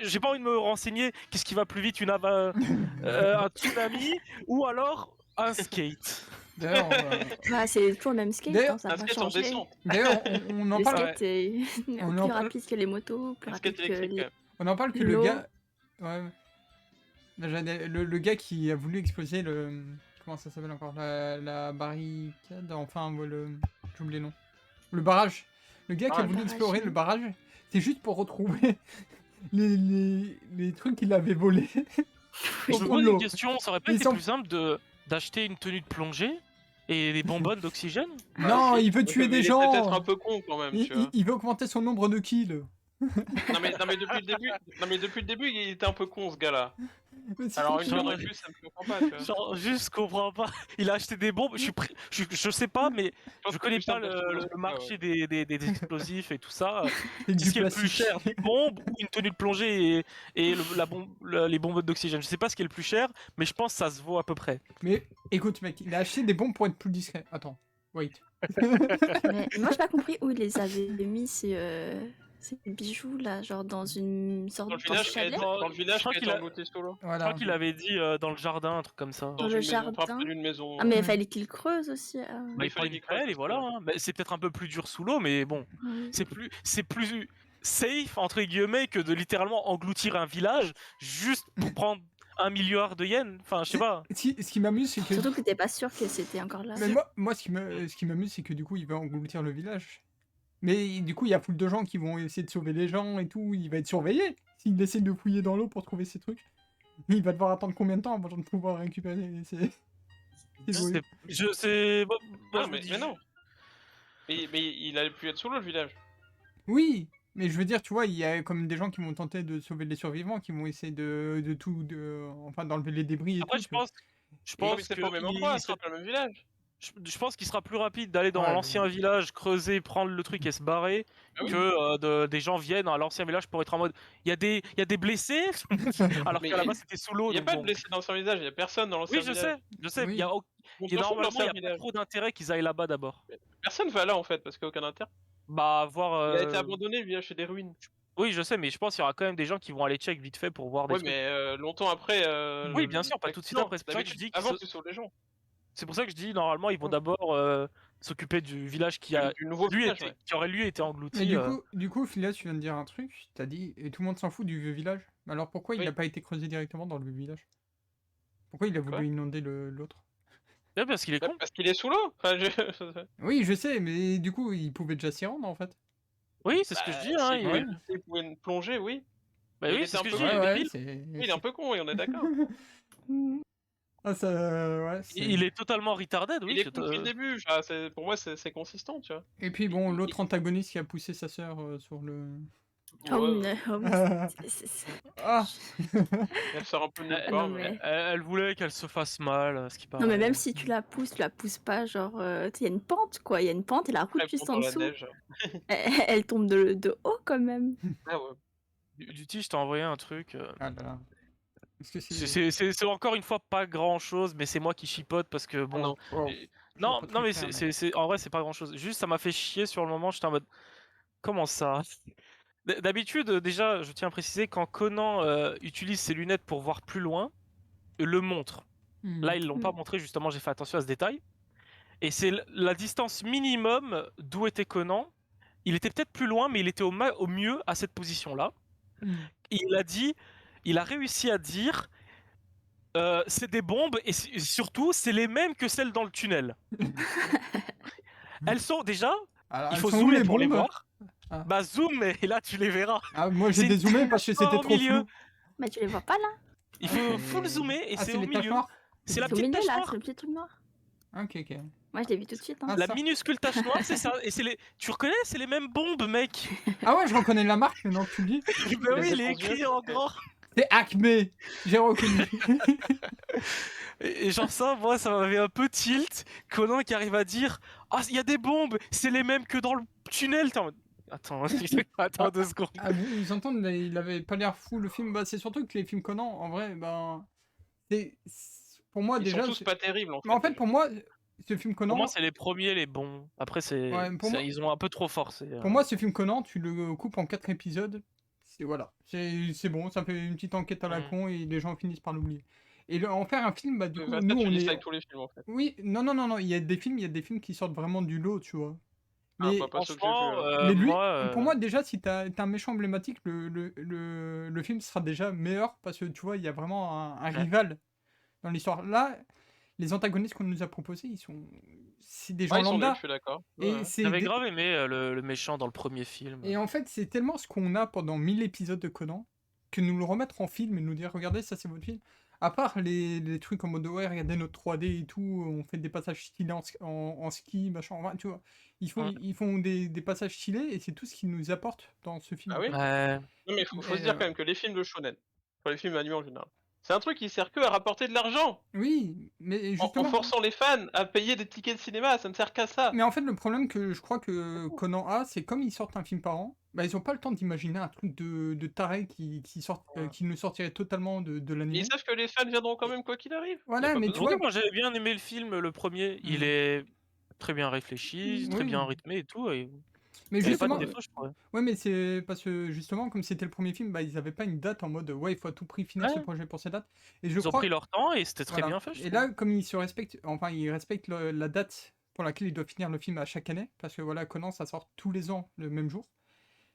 J'ai pas envie de me renseigner. Qu'est-ce qui va plus vite, un tsunami ou alors un skate? D'ailleurs, c'est toujours le même skate, D'ailleurs, hein, ça Un va pas skate en changer. descente. d'ailleurs, on en Le parle. skate est On plus en- rapide que les motos, plus Un rapide skate que électrique, quand les... même. On en parle que le l'eau. gars. Ouais. Le gars qui a voulu exploser le. Comment ça s'appelle encore? La barricade. Enfin, j'ai oublié le nom. Le barrage. Le gars qui a Ah, voulu barrage, explorer oui. le barrage, c'est juste pour retrouver les trucs qu'il avait volés. Je Au me fond de pose l'eau. une question, ça aurait pas Ils été sont- plus simple d'acheter une tenue de plongée et des bonbonnes d'oxygène? Non, il veut tuer Mais des il est gens. peut-être un peu con quand même, tu vois. Il veut augmenter son nombre de kills. Non mais depuis le début, il était un peu con ce gars-là. Mais c'est Alors trop une chiant. connerie plus, ça me comprend pas, tu vois. Genre, juste, je comprends pas. Il a acheté des bombes, je sais pas, mais je connais pas le marché des explosifs et tout ça. C'est Qu'est-ce du qui est le plus plastique. cher, des bombes ou une tenue de plongée et les bonbonnes d'oxygène? Je sais pas ce qui est le plus cher, mais je pense que ça se vaut à peu près. Mais écoute, mec, il a acheté des bombes pour être plus discret. Attends, wait. Mais moi, j'ai pas compris où il les avait mis, ces bijoux là, genre dans une sorte Dans le de village, chalet. dans le village Je crois qui qu'il était a- englouti solo. Je Voilà. crois qu'il avait dit dans le jardin, un truc comme ça. Dans Dans le une maison, enfin, jardin. près d'une maison. Ah, mais il fallait qu'il creuse aussi. Bah, il il prend fallait une qu'il creuse pelle et parce voilà. que- Hein. Bah, c'est peut-être un peu plus dur sous l'eau, mais bon, Oui. c'est plus safe entre guillemets que de littéralement engloutir un village juste pour prendre 1 milliard de yens. Enfin, je sais pas. Ce qui m'amuse, c'est que. Surtout que t'es pas sûr que c'était encore là. Mais moi ce qui m'amuse, c'est que du coup, il va engloutir le village. Mais du coup, il y a foule de gens qui vont essayer de sauver les gens et tout. Il va être surveillé. S'il essaie de fouiller dans l'eau pour trouver ces trucs, il va devoir attendre combien de temps avant de pouvoir récupérer Je sais. Moi, Ah, je me dis. mais non. Mais il allait plus être solo le village. Oui, mais je veux dire, tu vois, il y a comme des gens qui vont tenter de sauver les survivants, qui vont essayer enfin, d'enlever les débris et Après, tout. je pense Mais c'est que pas au même il endroit, sera- c'est pas le même village. je pense qu'il sera plus rapide d'aller dans Ouais, l'ancien village, creuser, prendre le truc et se barrer, Ah oui. que des gens viennent à l'ancien village pour être en mode. Il y a des blessés, alors Mais qu'à la base c'était sous l'eau. Il y a donc pas bon. de blessés dans l'ancien village, il y a personne dans l'ancien Oui, je village. sais. Oui. Il y a On s'en fout de normalement, l'ancien il y a pas village. trop d'intérêt qu'ils aillent là-bas d'abord. Personne va là en fait, parce qu'il n'y a aucun intérêt. Bah, voir. Il a été abandonné, le village, c'est des ruines. Oui, je sais, mais je pense qu'il y aura quand même des gens qui vont aller check vite fait pour voir des Ouais, trucs. mais longtemps après. Oui, bien sûr, pas tout de suite après, c'est pour ça que je dis qu'ils Avant, se- tu sauves les gens. C'est pour ça que je dis, normalement, ils vont d'abord s'occuper du village qui Du nouveau village, ouais. qui aurait lui été englouti. Mais du coup, Phileas, tu viens de dire un truc. T'as dit, et tout le monde s'en fout du vieux village. Alors pourquoi il Oui. n'a pas été creusé directement dans le vieux village? Pourquoi il a voulu Quoi inonder l'autre? Ouais, parce qu'il est con. Parce qu'il est sous l'eau. Enfin, Oui, je sais, mais du coup, il pouvait déjà s'y rendre en fait. Oui, c'est ce que je dis. Hein, S'il pouvait plonger, oui. Bah il oui, était c'est ce un que peu je dis. con. Il est débile. Oui, il est un peu con, et on est d'accord. Ah, ça. Ouais, Il est totalement retarded, oui. Il est con depuis le début. Enfin, pour moi, c'est consistant, tu vois. Et puis bon, l'autre antagoniste qui a poussé sa sœur sur le. Oh, Ouais, mais Ah elle sort un peu de nulle Ah, part, non, mais. mais- Elle voulait qu'elle se fasse mal, ce qui paraît. Non, mais même si tu la pousses pas, genre, tu sais, il y a une pente, quoi. Il y a une pente et la route Elle juste prend en dans la dessous. neige. Elle tombe de haut, quand même. Ah ouais. Duty, je t'ai envoyé un truc. Ah là là. Est-ce que C'est encore une fois pas grand chose, mais c'est moi qui chipote parce que bon. non. Wow. Non, pas trop non, mais clair, en vrai, c'est pas grand chose. Juste, ça m'a fait chier sur le moment. J'étais en mode. Comment ça? D'habitude, déjà, je tiens à préciser, quand Conan utilise ses lunettes pour voir plus loin, le montre. Hmm. Là, ils l'ont pas montré, justement, j'ai fait attention à ce détail. Et c'est la distance minimum d'où était Conan. Il était peut-être plus loin, mais il était au mieux à cette position-là. Et il a réussi à dire, c'est des bombes et surtout, c'est les mêmes que celles dans le tunnel. Elles sont déjà, Alors, il elles faut sont où, zoomer les pour les bombes? voir. Ah. Bah zoom et là tu les verras. Ah, moi j'ai C'est une dézoomé parce que tache noire c'était au trop milieu. flou. Mais tu les vois pas là? Il faut full zoomer et Ah, c'est c'est au les taches milieu. noires? C'est la C'est au petite milieu tache là, noire. c'est le petit truc noir. Ok, ok. Moi je l'ai vu tout de suite. Hein. Ah, La ça. minuscule tache noire, c'est ça. Et c'est les. Tu reconnais, c'est les mêmes bombes, mec. Ah ouais, je reconnais la marque maintenant que tu le dis. Bah oui, Les il est éponges écrit yeux, en c'est- grand. C'est Acme. J'ai reconnu. Et genre ça, moi, ça m'avait un peu tilt. Conan qui arrive à dire, ah, il y a des bombes, c'est les mêmes que dans le tunnel. T'es en mode, attends, attends 2 secondes. Vous entendez, il avait pas l'air fou le film. Bah, c'est surtout que les films Conan, en vrai, ben, pour moi Ils déjà. sont tous pas terribles en fait. Mais en fait, pour moi, ce film Pour Conan. moi, c'est les premiers, les bons. Après, Ouais, pour moi- ils ont un peu trop forcé. Pour moi, ce film Conan, tu le coupes en 4 épisodes. Voilà, c'est bon, ça fait une petite enquête à la con et les gens finissent par l'oublier. Et en faire un film, bah du coup, Bah, ça, nous tu on dis ça est. avec tous les films en fait. Oui, non, il y a des films qui sortent vraiment du lot, tu vois. Ah, Mais, bah, pas ceux que j'ai vus, Franchement, hein. mais lui, moi, pour moi déjà, si t'as un méchant emblématique, le film sera déjà meilleur parce que tu vois, il y a vraiment un rival dans l'histoire. Là, les antagonistes qu'on nous a proposés, c'est des gens Ouais, ils sont nuls, lambda. je suis d'accord. Et Ouais. c'est j'avais des- grave aimé le méchant dans le premier film. Et en fait, c'est tellement ce qu'on a pendant 1000 épisodes de Conan que nous le remettre en film et nous dire regardez, ça c'est votre film. À part les trucs en mode ouais, regardez notre 3D et tout, on fait des passages stylés en ski, machin, enfin, tu vois. Ils font des passages stylés et c'est tout ce qu'ils nous apportent dans ce film. Ah en oui fait. Ouais. Non, mais faut Mais, se dire quand même que les films de shonen, enfin les films animés en général, c'est un truc qui sert que à rapporter de l'argent. Oui, mais En justement. forçant les fans à payer des tickets de cinéma, ça ne sert qu'à ça. Mais en fait, le problème que je crois que Conan a, c'est comme ils sortent un film par an, bah, ils ont pas le temps d'imaginer un truc de taré qui nous sortirait totalement de Mais l'anime. ils savent que les fans viendront quand même quoi qu'il arrive. Voilà, Y a pas mais besoin. tu vois. Moi j'avais bien aimé le film, le premier. Il Mhm. est très bien réfléchi, très Oui. bien rythmé et tout. Et Mais il n'y a pas de justement, défaut, je trouvais. ouais, mais c'est parce que justement, comme c'était le premier film, bah, ils avaient pas une date en mode ouais, il faut à tout prix finir ce Ouais. projet pour cette date. Et je Ils ont crois. pris leur temps et c'était très Voilà. bien fait. Je Et trouve. là, comme ils se respectent, enfin, ils respectent la date pour laquelle ils doivent finir le film à chaque année, parce que voilà, Conan, ça sort tous les ans le même jour.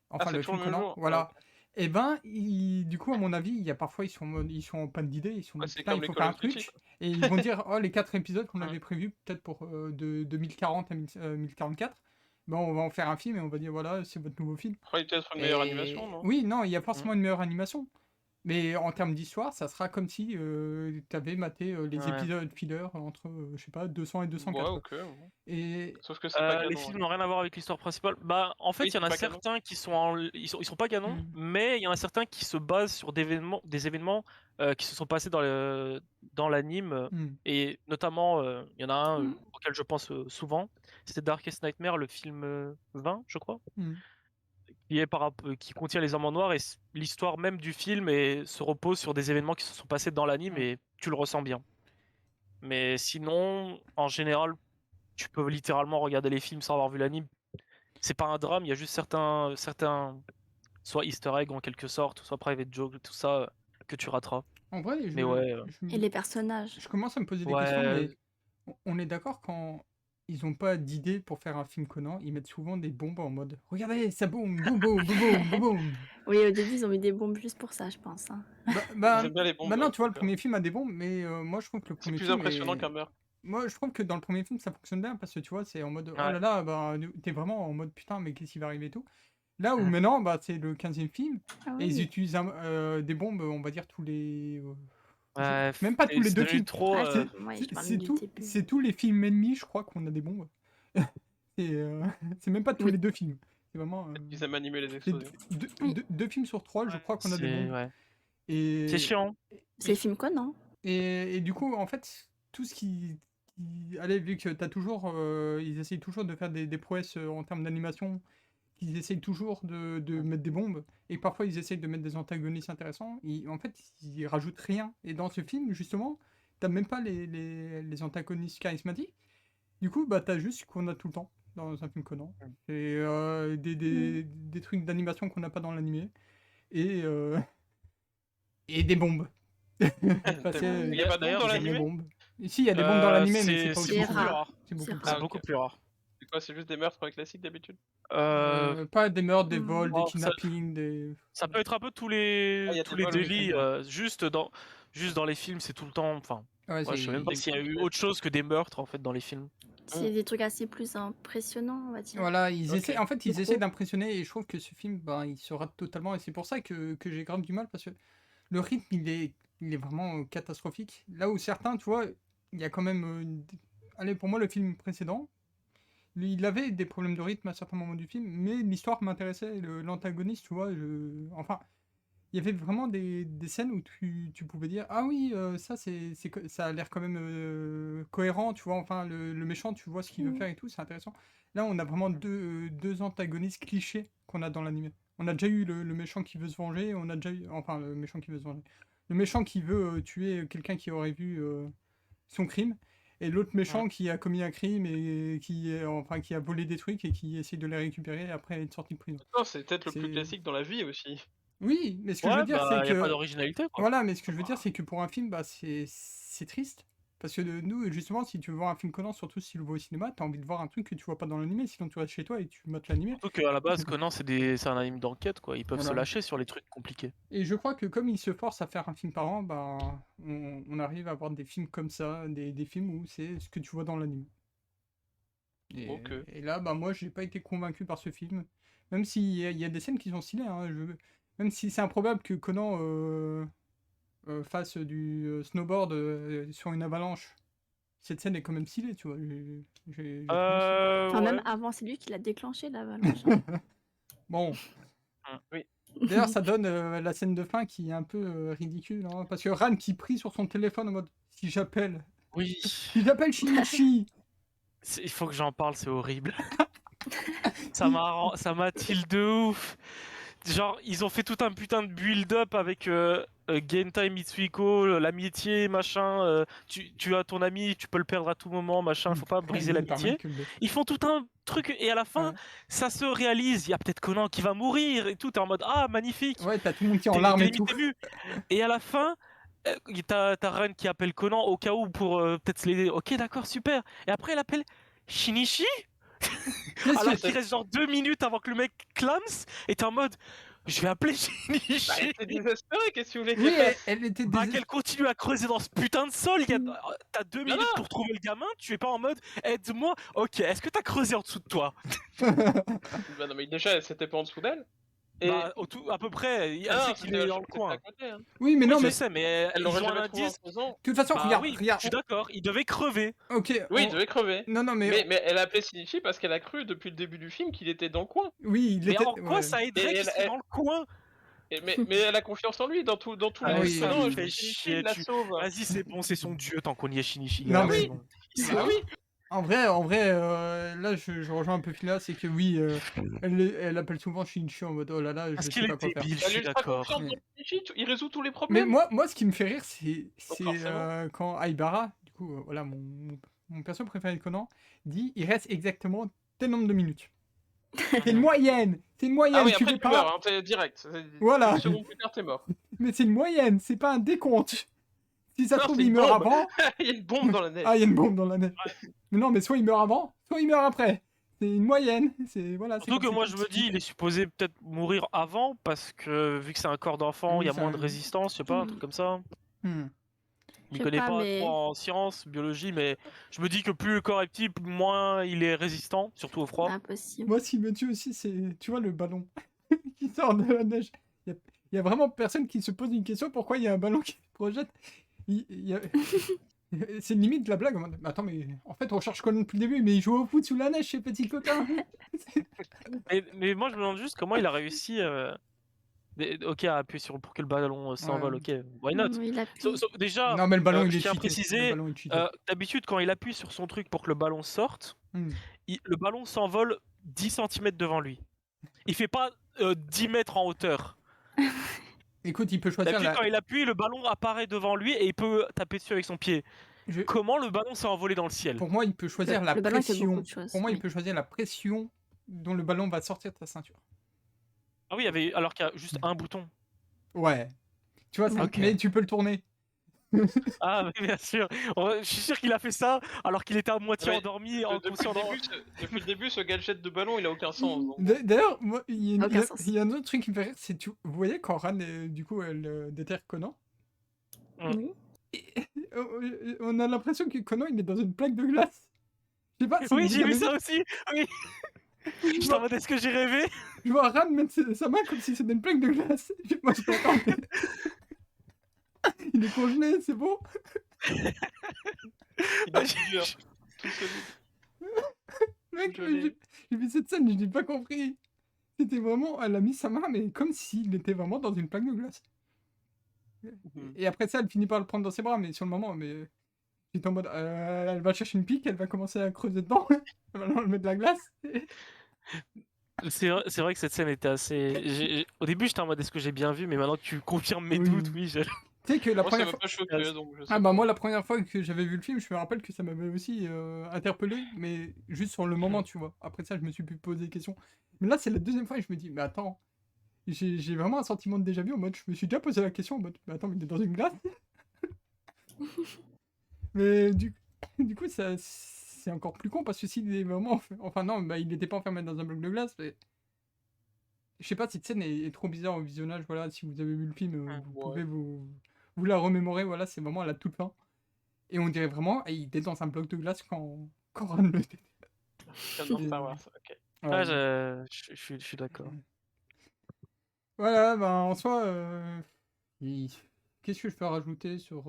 Enfin, c'est le toujours film le même Conan, jour. voilà. Ah, Et ben, du coup, à mon avis, il y a parfois, ils sont en panne d'idées, ils sont en Ouais, mode, c'est putain, comme il les faut Call faire un of Duty, truc, quoi. et ils vont dire, oh, les 4 épisodes qu'on Mm. avait prévus, peut-être pour de 1040 à 1044, ben, on va en faire un film, et on va dire, voilà, c'est votre nouveau film. Après, peut-être une meilleure Et- animation, non Oui, non, il y a forcément une meilleure animation. Mais en termes d'histoire, ça sera comme si tu avais maté les Ouais. épisodes filler entre, je sais pas, 200 et 204. Ouais, quoi. ok. Et Sauf que c'est pas Les canon. films n'ont rien à voir avec l'histoire principale. Bah, en fait, Oui, il y en c'est a pas canon. certains qui ils sont pas canons, Mm. mais il y en a certains qui se basent sur des événements qui se sont passés dans l'anime. Mm. Et notamment, il y en a un Mm. auquel je pense souvent. C'était Darkest Nightmare, le film 20, je crois, Mm. qui contient les hommes en noir. Et l'histoire même du film se repose sur des événements qui se sont passés dans l'anime Ouais. et tu le ressens bien. Mais sinon, en général, tu peux littéralement regarder les films sans avoir vu l'anime. C'est pas un drame, il y a juste certains soit easter egg en quelque sorte, soit private joke, tout ça que tu rateras. En vrai, Mais ouais, Et les personnages. je commence à me poser des Ouais. questions, mais on est d'accord quand ils ont pas d'idée pour faire un film Conan, ils mettent souvent des bombes en mode regardez, ça boum, boum, boum, boum, boum, boum, boum. Oui, au début, ils ont mis des bombes juste pour ça, je pense. Hein. J'aime bien les bombes. Maintenant, ouais, tu vois, le c'est premier film a des bombes, mais moi je trouve que le C'est premier plus film impressionnant est- qu'un meurtre. Moi, je trouve que dans le premier film, ça fonctionne bien parce que tu vois, c'est en mode oh Ouais. là là, bah, t'es vraiment en mode putain, mais qu'est-ce qui va arriver et tout. Là où Mhm. maintenant, bah, c'est le 15e film Ah et ils oui. utilisent des bombes, on va dire tous les. Ouais, Même pas tous les c'est deux devenu films. trop. Ah, c'est- ouais, je parlais C'est du tout, début. c'est tous les films ennemis, je crois qu'on a des bombes. C'est même pas tous Oui. les deux films. C'est vraiment. Ils aiment animer les c'est explosions. Oui. deux films sur trois, je crois qu'on a des bombes. Ouais. Et, C'est chiant. C'est le film Conan. et du coup, en fait, tout ce allez, vu que t'as toujours. Ils essayent toujours de faire des prouesses en termes d'animation, qu'ils essayent toujours de mettre des bombes, et parfois ils essayent de mettre des antagonistes intéressants. En fait, ils rajoutent rien. Et dans ce film, justement, t'as même pas les antagonistes charismatiques. Du coup, bah, t'as juste ce qu'on a tout le temps dans un film Conan. Et des trucs d'animation qu'on n'a pas dans l'animé. Et des bombes. Parce que Il y a pas de D'ailleurs, bombes dans j'aime les l'animé bombes. Ici, il y a des bombes dans l'animé, mais c'est pas c'est aussi beaucoup plus rare. rare. C'est beaucoup C'est plus C'est rare. beaucoup ok. plus rare. C'est quoi, c'est juste des meurtres classiques d'habitude? Pas des meurtres, des Hmm. vols, des Oh, kidnappings, des... ça peut être un peu tous Ah, il y les a tous des les vols, oui, délits. d'accord. Juste dans les films, c'est tout le temps. Enfin, Ouais, je sais même c'est... pas s'il y a eu autre chose que des meurtres en fait dans les films. C'est des trucs assez plus impressionnants, on va dire. Voilà, ils Ok. essaient, en fait, ils C'est essaient gros. d'impressionner et je trouve que ce film, ben, il se rate totalement et c'est pour ça que j'ai grave du mal parce que le rythme, il est vraiment catastrophique. Là où certains, tu vois, il y a quand même... Allez, pour moi, le film précédent, il avait des problèmes de rythme à certains moments du film, mais l'histoire m'intéressait, l'antagoniste, tu vois, enfin... Il y avait vraiment des scènes où tu pouvais dire ah oui ça ça a l'air quand même cohérent, tu vois, enfin le méchant, tu vois ce qu'il veut faire et tout, c'est intéressant. Là on a vraiment deux antagonistes clichés qu'on a dans l'anime. On a déjà eu le méchant qui veut se venger, on a déjà eu enfin le méchant qui veut se venger, le méchant qui veut tuer quelqu'un qui aurait vu son crime, et l'autre méchant qui a commis un crime et enfin qui a volé des trucs et qui essaie de les récupérer après être sorti de prison. Non, c'est peut-être le plus C'est- classique dans la vie aussi. Oui, mais ce que je veux Ouais, dire, bah c'est y a pas que d'originalité quoi. voilà, mais ce que je veux dire, c'est que pour un film, bah, c'est triste. Parce que nous, justement, si tu veux voir un film Conan, surtout si tu le vois au cinéma, t'as envie de voir un truc que tu vois pas dans l'animé, sinon tu restes chez toi et tu mates l'animé. Surtout qu'à la base, Conan, c'est un anime d'enquête quoi. Ils peuvent se Voilà. lâcher sur les trucs compliqués. Et je crois que comme ils se forcent à faire un film par an, bah, on arrive à avoir des films comme ça, des films où c'est ce que tu vois dans l'anime. Ok. Et là, bah, moi, j'ai pas été convaincu par ce film. Même s'il y a des scènes qui sont stylées, hein, même si c'est improbable que Conan fasse du snowboard sur une avalanche. Cette scène est quand même stylée, tu vois. J'ai trouvé ça. Enfin, même Ouais. avant, c'est lui qui l'a déclenché, l'avalanche. hein. Bon, Oui. d'ailleurs, ça donne la scène de fin qui est un peu ridicule, hein, parce que Ran qui prie sur son téléphone en mode si j'appelle Shinichi. Il faut que j'en parle, c'est horrible. Ça m'a tilt de ouf. Genre, ils ont fait tout un putain de build-up avec Genta Mitsuhiko, l'amitié, machin. Tu as ton ami, tu peux le perdre à tout moment, machin. Faut pas briser l'amitié. Ils font tout un truc et à la fin, Ouais. ça se réalise. Il y a peut-être Conan qui va mourir et tout. T'es en mode ah magnifique. Ouais, t'as tout le monde qui est en T'es larmes et limite tout. ému. Et à la fin, t'as Ren qui appelle Conan au cas où pour peut-être se l'aider. Ok, d'accord, super. Et après, elle appelle Shinichi. Qu'est-ce Alors que- qu'il reste genre 2 minutes avant que le mec clams. Et t'es en mode je vais appeler Bah, Shinichi. elle était désespérée, qu'est-ce que vous voulez Oui, qu'elle fasse? elle était Bah qu'elle continue à creuser dans ce putain de sol. T'as 2 minutes Voilà. pour trouver le gamin. Tu es pas en mode aide-moi. Ok, est-ce que t'as creusé en dessous de toi? Bah non, mais déjà, elle s'était pas en dessous d'elle. Et... Bah à peu près. Elle Ah, sait qu'il est dans le c'était coin. à côté, hein. Oui, mais Oui, non, je mais... sais, mais Elle ils l'aurait ont un jamais trouvé en indice. creusant. De toute façon, Bah regarde, oui, regarde. je suis d'accord. Il devait crever. Ok. Oui, il devait crever. Non, non, mais... Mais elle a appelé Shinichi parce qu'elle a cru depuis le début du film qu'il était dans le coin. Oui, il Mais était... en quoi ouais. ça aiderait Et qu'il soit dans le coin? Mais elle a confiance en lui dans tous Ah, les oui, films. ça Non, me fait Shinichi chier, la tu- sauve. Vas-y, c'est bon, c'est son dieu tant qu'on y est Shinichi. Non, alors, mais- c'est bon. Ah oui. En vrai, là, je rejoins un peu Phila, c'est que oui, elle appelle souvent Shinichi en mode oh là là, je Parce sais qu'il est pas quoi faire. débile, je Elle suis est ultra d'accord. confiante Mais- dans Shinichi, il résout tous les Mais problèmes. moi, ce qui me fait rire, c'est forcément. quand Aibara, du coup, voilà, mon perso préféré de Conan, dit il reste exactement tel nombre de minutes. C'est une moyenne, Ah oui, tu après fais tu meurs, pas. hein, t'es direct. Voilà. Une seconde plus tard, t'es mort. Mais c'est une moyenne, c'est pas un décompte. Si ça se Non, trouve, c'est il une meurt bombe. avant. Il y a une bombe dans la neige. Ah, il y a une bombe dans la neige. Mais non, mais soit il meurt avant, soit il meurt après. C'est une moyenne. C'est voilà. Surtout que moi je me dis, il est supposé peut-être mourir avant parce que vu que c'est un corps d'enfant, Oui, il y a ça- moins de résistance, je sais pas, un truc comme ça. Hmm. Je Je sais connais pas, pas mais- trop en sciences, biologie, mais je me dis que plus le corps est petit, moins il est résistant, surtout au froid. Impossible. Moi, ce qui me tue aussi, c'est, tu vois, le ballon qui sort de la neige. Il y a vraiment personne qui se pose une question pourquoi il y a un ballon qui se projette. Il y a- C'est limite de la blague. En mode, attends, mais en fait, on cherche Conan depuis le début, mais il joue au foot sous la neige, ce petit coquin. Mais moi je me demande juste comment il a réussi ok, à appuyer pour que le ballon s'envole, ok, why not? Il appuie. Déjà, Non, mais le ballon, il je est tiens à cheaté. préciser, Le ballon est cheaté. d'habitude quand il appuie sur son truc pour que le ballon sorte, Hmm. le ballon s'envole 10 cm devant lui. Il fait pas 10 mètres en hauteur. Écoute, il peut choisir D'habitude, la... quand il appuie, le ballon apparaît devant lui et il peut taper dessus avec son pied. Je- Comment le ballon s'est envolé dans le ciel? Pour moi, il peut choisir la Le ballon, il fait pression. beaucoup de choses, Pour moi, il oui. peut choisir la pression dont le ballon va sortir de ta ceinture. Ah oui, alors qu'il y a juste un bouton. Ouais. Tu vois, Ok. mais tu peux le tourner. Ah, mais bien sûr. Je suis sûr qu'il a fait ça alors qu'il était à moitié Mais endormi, Depuis inconscient. depuis le début, ce gadget de ballon, il a aucun sens. Donc. D'ailleurs, moi, il y, Aucun sens. il y a un autre truc qui me fait rire, c'est vous voyez quand Ran, du coup, elle déterre Conan, Oui. on a l'impression que Conan, il est dans une plaque de glace. Je sais pas si Oui, vous j'ai vu avez ça aussi. Oui. J'étais en mode, est-ce que j'ai rêvé? Je vois Ran mettre sa main comme si c'était une plaque de glace. Moi, je m'attends. Il est congelé, c'est bon. Il est tout dur, tout solide. Mec, Gelé. j'ai vu cette scène, je n'ai pas compris. C'était vraiment, elle a mis sa main, mais comme s'il était vraiment dans une plaque de glace. Et après ça, elle finit par le prendre dans ses bras, mais sur le moment, mais j'étais en mode, elle va chercher une pique, elle va commencer à creuser dedans, elle va enlever de la glace. C'est vrai que cette scène était assez. Au début, j'étais en mode, est-ce que j'ai bien vu? Mais maintenant que tu confirmes mes Oui. doutes, oui. Tu sais que la Moi, ça première m'a fois. pas choqué, donc je sais Ah bah pas. moi la première fois que j'avais vu le film, je me rappelle que ça m'avait aussi interpellé, mais juste sur le moment, tu vois. Après ça, je me suis plus posé des questions. Mais là, c'est la deuxième fois et je me dis, mais attends, j'ai vraiment un sentiment de déjà vu en mode, je me suis déjà posé la question en mode, mais attends, mais il est dans une glace. Mais du coup, ça c'est encore plus con parce que s'il est vraiment, enfin non, bah il n'était pas enfermé dans un bloc de glace. Mais... Je sais pas, cette scène est trop bizarre au visionnage. Voilà, si vous avez vu le film, vous pouvez vous la remémorer. Voilà, c'est vraiment à la toute fin. Et on dirait vraiment, il était dans un bloc de glace quand Ran le détecte. Comme dans Star Wars, ok. Ah, je suis d'accord. Voilà, ben en soi, qu'est-ce que je peux rajouter sur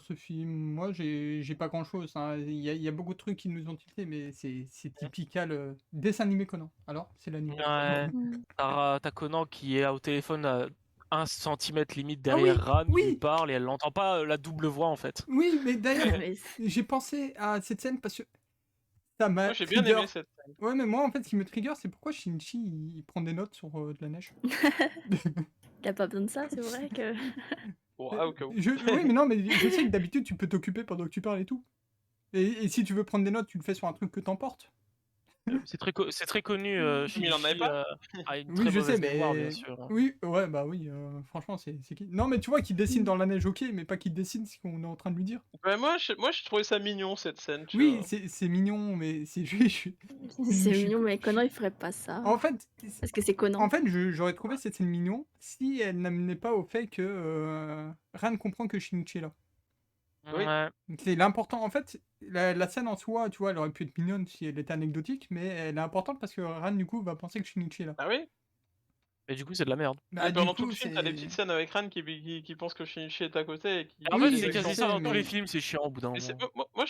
ce film? Moi, j'ai pas grand-chose. Hein. Il y a beaucoup de trucs qui nous ont tilté, mais c'est typical dessin animé Conan. Alors, c'est l'anime. Ouais. Mm. T'as Conan qui est au téléphone à 1 centimètre limite Ah oui, derrière Ran, qui lui oui, parle et elle n'entend pas la double voix en fait. oui, mais d'ailleurs, Mais j'ai pensé à cette scène parce que ça m'a Moi, j'ai bien trigger. aimé cette scène. Ouais, mais moi, en fait, ce qui me trigger, c'est pourquoi Shinichi, il prend des notes sur de la neige. il a pas besoin de ça, c'est vrai que. Bon, ah, au cas où. Oui, mais non, mais je sais que d'habitude, tu peux t'occuper pendant que tu parles et tout. Et si tu veux prendre des notes, tu le fais sur un truc que t'emportes. C'est très connu. Mais il en avait pas. A une Oui, très je sais, mauvaise mémoire, bien mais... sûr. Hein. Oui, ouais, bah oui, franchement, c'est qui? Non, mais tu vois, qu'il dessine dans la neige, ok, mais pas qu'il dessine ce qu'on est en train de lui dire. Bah, moi, j'ai trouvé ça mignon, cette scène, tu Oui, vois. c'est mignon, mais c'est... C'est mignon, mais Conan il ferait pas ça. En fait, Parce que c'est Conan. En fait, j'aurais trouvé cette scène mignon si elle n'amenait pas au fait que Ran comprend que Shinichi est là. Oui. Ouais. C'est l'important. En fait, la scène en soi, tu vois, elle aurait pu être mignonne si elle était anecdotique, mais elle est importante parce que Ran, du coup, va penser que Shinichi est là. Ah oui. Et du coup, c'est de la merde. Bah, Et du pendant coup, tout le film, t'as des petites scènes avec Ran qui pense que Shinichi est à côté et qui. En Oui, fait, c'est je quasi sais, ça dans tous mais- les films, c'est chiant au bout d'un Mais moment. moi,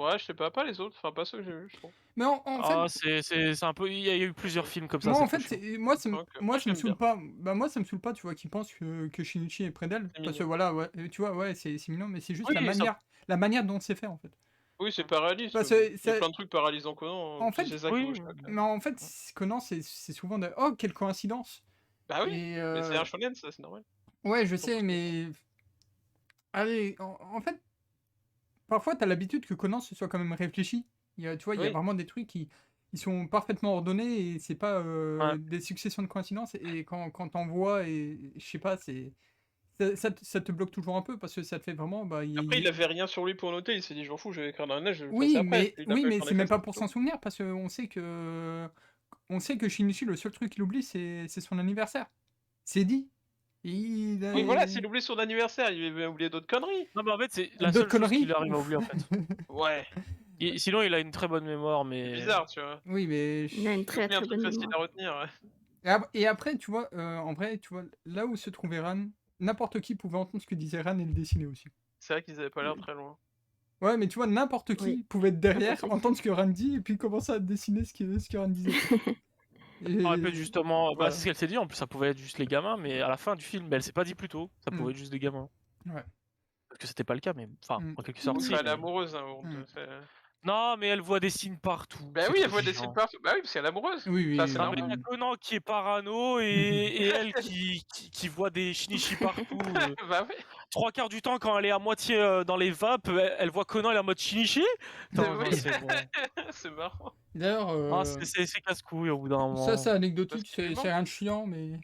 ouais, je sais pas les autres, enfin pas ceux que j'ai vus, je trouve. Mais en fait, Ah, c'est un peu. Il y a eu plusieurs films comme ça. moi, c'est en trop fait, chiant. moi, Donc, moi, ça me j'aime saoule bien. pas. Bah, moi, ça me saoule pas, tu vois, qu'ils pensent que Shinichi est près d'elle. C'est Parce que mignon. voilà, ouais, tu vois, ouais, c'est mignon, mais c'est juste Oui, la manière dont c'est fait, en fait. Oui, c'est paralysant. Parce Il que y a plein de trucs paralysants Conan. En fait, c'est ça qui oui, me choque. Mais en fait, Conan, c'est souvent de oh, quelle coïncidence. Bah oui, Et, mais c'est un shonen, ça, c'est normal. ouais, je sais, mais allez, en fait, parfois, t'as l'habitude que Conan ce soit quand même réfléchi. Tu vois, il y a Oui. vraiment des trucs qui sont parfaitement ordonnés et c'est pas Ouais. des successions de coïncidences. Et quand t'en vois, et je sais pas, ça te bloque toujours un peu parce que ça te fait vraiment. Bah, Après, il avait rien sur lui pour noter, il s'est dit, je m'en fous, je vais écrire dans la neige, je vais le Oui, passer après. mais c'est même pas pour s'en souvenir parce qu'on sait que Shinichi, le seul truc qu'il oublie, c'est son anniversaire. C'est dit. Oui, voilà, s'il oublie son anniversaire, il va oublier d'autres conneries. Non, mais en fait, c'est la D'autres seule chose conneries qu'il arrive à oublier en fait. Ouais, Sinon, il a une très bonne mémoire, c'est mais. bizarre, tu vois. Oui, mais Il a une très C'est un très truc bonne facile à mémoire. retenir. Ouais. Et après, tu vois, en vrai, tu vois, là où se trouvait Ran, n'importe qui pouvait entendre ce que disait Ran et le dessiner aussi. C'est vrai qu'ils avaient pas l'air très loin. Ouais, mais tu vois, n'importe qui Oui. pouvait être derrière, N'importe qui. entendre ce que Ran dit, et puis commencer à dessiner ce que Ran disait. Ça aurait pu être justement. Bah, voilà. c'est ce qu'elle s'est dit, en plus, ça pouvait être juste les gamins, mais à la fin du film, elle s'est pas dit plus tôt. Ça pouvait être juste des gamins. Ouais. Parce que c'était pas le cas, mais. Enfin, en quelque sorte, Mm. si. Enfin, elle est mais- amoureuse, hein. Non, mais elle voit des signes partout. Bah c'est oui, elle trop voit des chiant. signes partout. Bah oui, parce qu'elle est amoureuse. Oui, Ça, c'est Non, mais normal. t'as Conan qui est parano et elle qui voit des shinichi partout. Bah oui. 3 quarts du temps, quand elle est à moitié dans les vapes, elle voit Conan, elle est en mode shinichi. Non, Oui. non, c'est bon. C'est marrant. D'ailleurs, Ah, c'est casse-couille au bout d'un moment. ça, c'est anecdotique, Parce que c'est rien de chiant, mais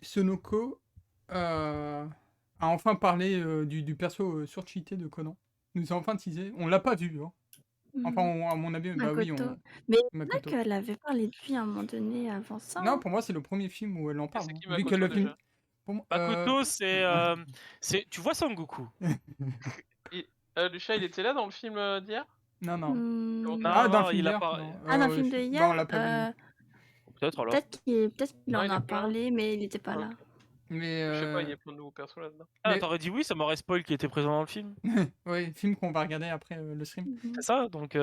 Sonoko a a enfin parlé du perso surcheaté de Conan. Nous a enfin teasé. On l'a pas vu, hein. Enfin, à mon avis, bah oui, Makoto. Mais il y en a Makoto. qu'elle avait parlé de lui à un moment donné avant ça. Non, pour moi, c'est le premier film où elle en parle. C'est qui Vu que Makoto le film. déjà? Pour moi, Makoto, tu vois Sangoku? Lucia, il était là dans le film d'hier? Non, non. Hmm, Ah, dans le Non, film il a d'hier pas. non. Ah, dans le film de Non, on hier, l'a pas vu. Peut-être alors. peut-être qu'il Non, en il est a pas là. parlé, mais il n'était pas Ah, là. ok. Mais. Je sais pas, il y a plein de nouveaux persos là-dedans. Ah, mais- t'aurais dit oui, ça m'aurait spoil qui était présent dans le film. Oui, film qu'on va regarder après le stream. Mhm. C'est ça, donc.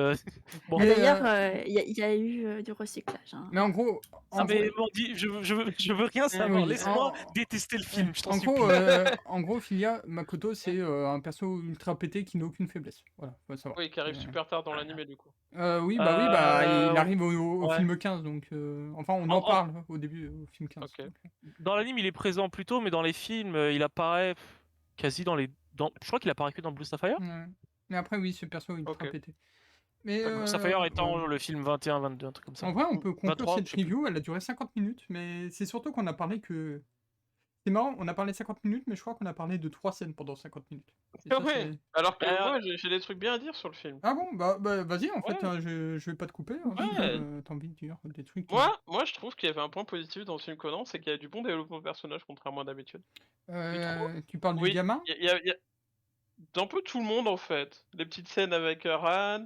Bon. Mais, D'ailleurs, il y a eu du recyclage. Hein. Mais en gros. Ah, mais bon, je veux rien savoir. oui, Laisse-moi détester le film, je t'en En supplie. gros, en gros, Filia Makoto, c'est un perso ultra pété qui n'a aucune faiblesse. Voilà, faut savoir. Oui, qui arrive super tard dans l'anime du coup. Oui, il arrive au ouais. film 15, donc enfin on en parle au début au film 15. Ok. donc. Dans l'anime, il est présent plus tôt, mais dans les films, il apparaît quasi dans les. Je crois qu'il apparaît que dans Blue Sapphire. Ouais. Mais après, oui, ce perso est ultra Ok. pété. Mais, Blue Sapphire étant le film 21, 22, un truc comme ça. En vrai, on peut conclure 23, cette je sais plus. review, elle a duré 50 minutes, mais c'est surtout qu'on a parlé que... C'est marrant, on a parlé 50 minutes, mais je crois qu'on a parlé de 3 scènes pendant 50 minutes. Et ça, Ouais. Alors que Euh, moi, j'ai des trucs bien à dire sur le film. Ah bon, bah vas-y, en fait, Ouais. hein, je vais pas te couper. Hein, si, Ouais. t'as envie de dire des trucs. Moi, je trouve qu'il y avait un point positif dans le film Conan, c'est qu'il y a du bon développement de personnage, contrairement à d'habitude. Tu parles Oui, du gamin Il y a d'un peu tout le monde en fait. Les petites scènes avec Ran,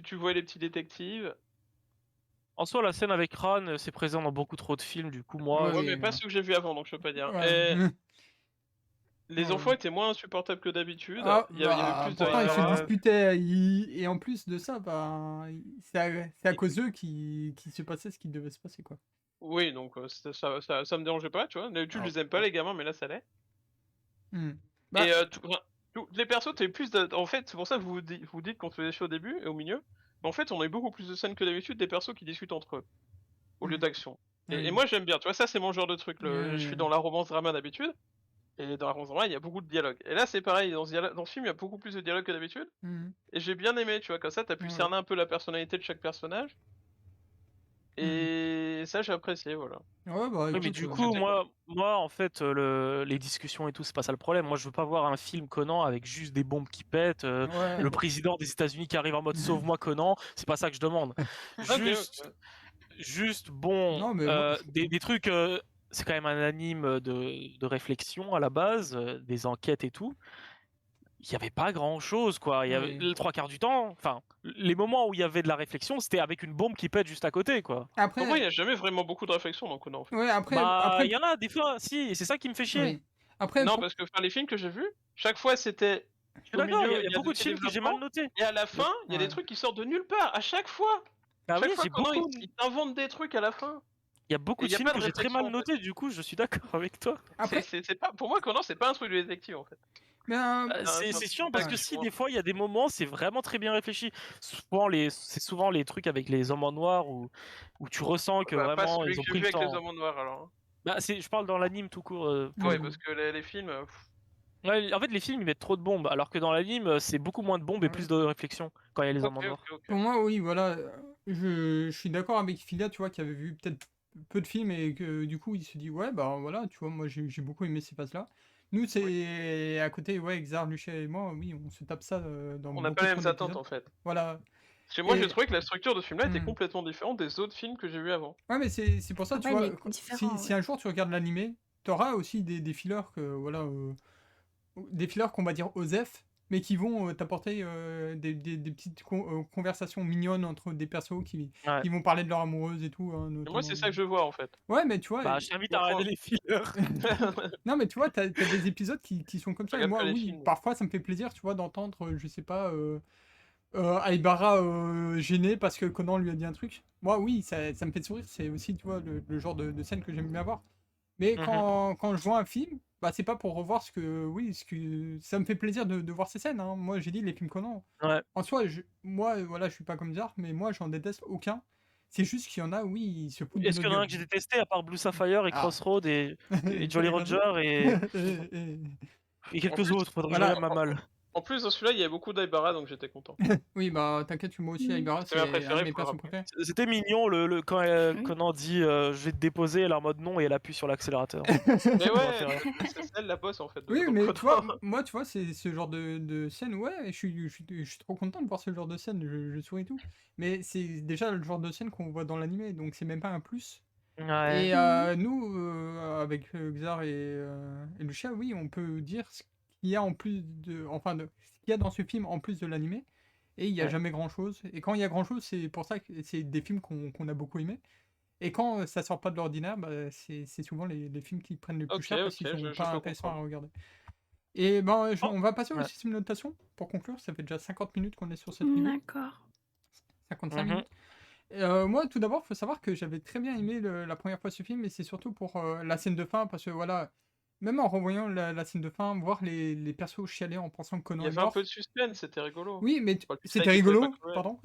tu vois les petits détectives. En soi, la scène avec Ran, c'est présent dans beaucoup trop de films, du coup, moi. Ouais, oui, mais ouais. pas ceux que j'ai vus avant, donc je peux pas dire. Ouais. Et les Ouais. enfants étaient moins insupportables que d'habitude. Ah, il y avait plus de. pourtant, ils se Ouais. disputaient. Et en plus de ça, c'est à cause d'eux qu'il se passait ce qui devait se passer, quoi. Oui, donc ça me dérangeait pas, tu vois. D'habitude, Ah. je les aime pas les gamins, mais là ça l'est. Hmm. Bah, Et les persos, t'es plus. En fait, c'est pour ça que vous dites qu'on se fait des choses au début et au milieu. Mais en fait, on a eu beaucoup plus de scènes que d'habitude, des persos qui discutent entre eux, au lieu d'action. Et moi, j'aime bien, tu vois, ça c'est mon genre de truc. Je suis dans la romance drama d'habitude. Et dans la romance drama, il y a beaucoup de dialogues. Et là, c'est pareil, dans ce film, il y a beaucoup plus de dialogues que d'habitude. Et j'ai bien aimé, tu vois, comme ça, t'as pu cerner un peu la personnalité de chaque personnage. Et ça, j'ai apprécié, voilà. Ouais, bah, Oui, mais écoute, du coup, j'étais moi, en fait, les discussions et tout, c'est pas ça le problème. Moi, je veux pas voir un film Conan avec juste des bombes qui pètent, ouais. le président des États-Unis qui arrive en mode sauve-moi Conan. C'est pas ça que je demande. Juste bon, Non, mais moi- des trucs. C'est quand même un anime de réflexion à la base, des enquêtes et tout. Il y avait pas grand-chose, quoi. Il y avait Oui. le 3/4 du temps. Enfin, les moments où il y avait de la réflexion, c'était avec une bombe qui pète juste à côté, quoi. Après, Pour moi, il n'y a jamais vraiment beaucoup de réflexion dans Conan. En fait. ouais, après, Bah, il y en a des fois, si, et c'est ça qui me fait chier. oui. Après, Non, parce que les films que j'ai vus, chaque fois c'était. Je suis d'accord, il y a il beaucoup de films que j'ai mal notés. Et à la fin, il y a des trucs qui sortent de nulle part, à chaque fois. Bah Chaque oui, fois, j'ai Conan, beaucoup. il t'invente des trucs à la fin. Il y a beaucoup Et de y a films pas de que j'ai très réflexion, mal en fait. notés, du coup, je suis d'accord avec toi. après, C'est pas, pour moi, Conan, c'est pas un truc de détective en fait. ben, C'est chiant parce que si ouais. des fois il y a des moments, c'est vraiment très bien réfléchi. C'est souvent les trucs avec les hommes en noir où tu ressens que Pas vraiment celui ils ont que j'ai pris vu le avec les temps. hommes en noir alors. Bah, je parle dans l'anime tout court. Ouais, parce que les films. Ouais, en fait, les films ils mettent trop de bombes, alors que dans l'anime c'est beaucoup moins de bombes et plus de réflexion quand il y a les hommes en noir. pour moi, oui, voilà. Je suis d'accord avec Philia, tu vois, qui avait vu peut-être peu de films et que du coup, il se dit, ouais, bah voilà, tu vois, moi j'ai beaucoup aimé ces phases-là. Nous, c'est à côté, ouais, Xar, Lucia et moi, oui, on se tape ça dans On n'a beaucoup pas les trop mêmes attentes d'épisodes. en fait. Voilà. Parce que moi, Et- j'ai trouvé que la structure de ce film-là était Hmm. complètement différente des autres films que j'ai vus avant. Ouais, mais c'est pour ça, tu Ouais, vois, il est différent, si un jour tu regardes l'animé, t'auras aussi des fillers que, voilà, des fillers qu'on va dire OSEF, mais qui vont t'apporter des petites conversations mignonnes entre des persos qui vont parler de leur amoureuse et tout. Hein, Et moi, c'est ça que je vois en fait. Ouais, mais tu vois. Bah, je t'invite à regarder les fillers. Non, mais tu vois, t'as des épisodes qui sont comme ça. Et Regarde moi, pas les oui, films. parfois ça me fait plaisir, tu vois, d'entendre, je sais pas, Aibara gêné parce que Conan lui a dit un truc. Moi, oui, ça me fait sourire. C'est aussi, tu vois, le genre de scène que j'aime bien voir. Mais quand je vois un film, bah, c'est pas pour revoir ce que ça me fait plaisir de voir ces scènes. Hein. Moi, j'ai dit les films Conan. Ouais. En soi, moi, voilà, je suis pas comme Zar, mais moi, j'en déteste aucun. C'est juste qu'il y en a, oui, ils se foutent de Est-ce qu'il y en a un que j'ai détesté à part Blue Sapphire et Ah. Crossroad et Jolly Roger et quelques plus, autres, faudrait que Voilà. je regarde ma malle. En plus, dans celui-là, il y avait beaucoup d'Aibara, donc j'étais content. Oui, bah t'inquiète, moi aussi, Aibara, C'est ma c'est un préférée, de mes faut le persos rappeler. préférés. C'était mignon quand Oui. Conan dit je vais te déposer, elle est en mode non et elle appuie sur l'accélérateur. Mais Ça m'a fait ouais, rire. c'est elle la boss en fait de Oui, Attack on mais tu vois, Titan. moi, tu vois, c'est ce genre de scène, ouais, je suis trop content de voir ce genre de scène, je souris et tout. Mais c'est déjà le genre de scène qu'on voit dans l'animé, donc c'est même pas un plus. Ouais. Et Mhm. nous, avec Xar et Lucia, oui, on peut dire ce qu'il y a en plus de, enfin, ce qu'il y a dans ce film en plus de l'animé. Et il n'y a Ouais. jamais grand-chose. Et quand il y a grand-chose, c'est pour ça que c'est des films qu'on a beaucoup aimés. Et quand ça sort pas de l'ordinaire, bah, c'est souvent les films qui prennent le plus Ok, cher parce ok, qu'ils sont je pas peux intéressants à comprendre. regarder. Et ben, Oh, on va passer au ouais. système de notation pour conclure. Ça fait déjà 50 minutes qu'on est sur cette review. D'accord. 55 Mhm. minutes. Moi, tout d'abord, il faut savoir que j'avais très bien aimé la première fois ce film, et c'est surtout pour la scène de fin, parce que voilà, même en revoyant la scène de fin, voir les persos chialer en pensant que Il Conan y est avait un peu mort. de suspense, c'était rigolo. Oui, mais Bah, tu savais c'était qu'il pouvait pas rigolo, crever. pardon.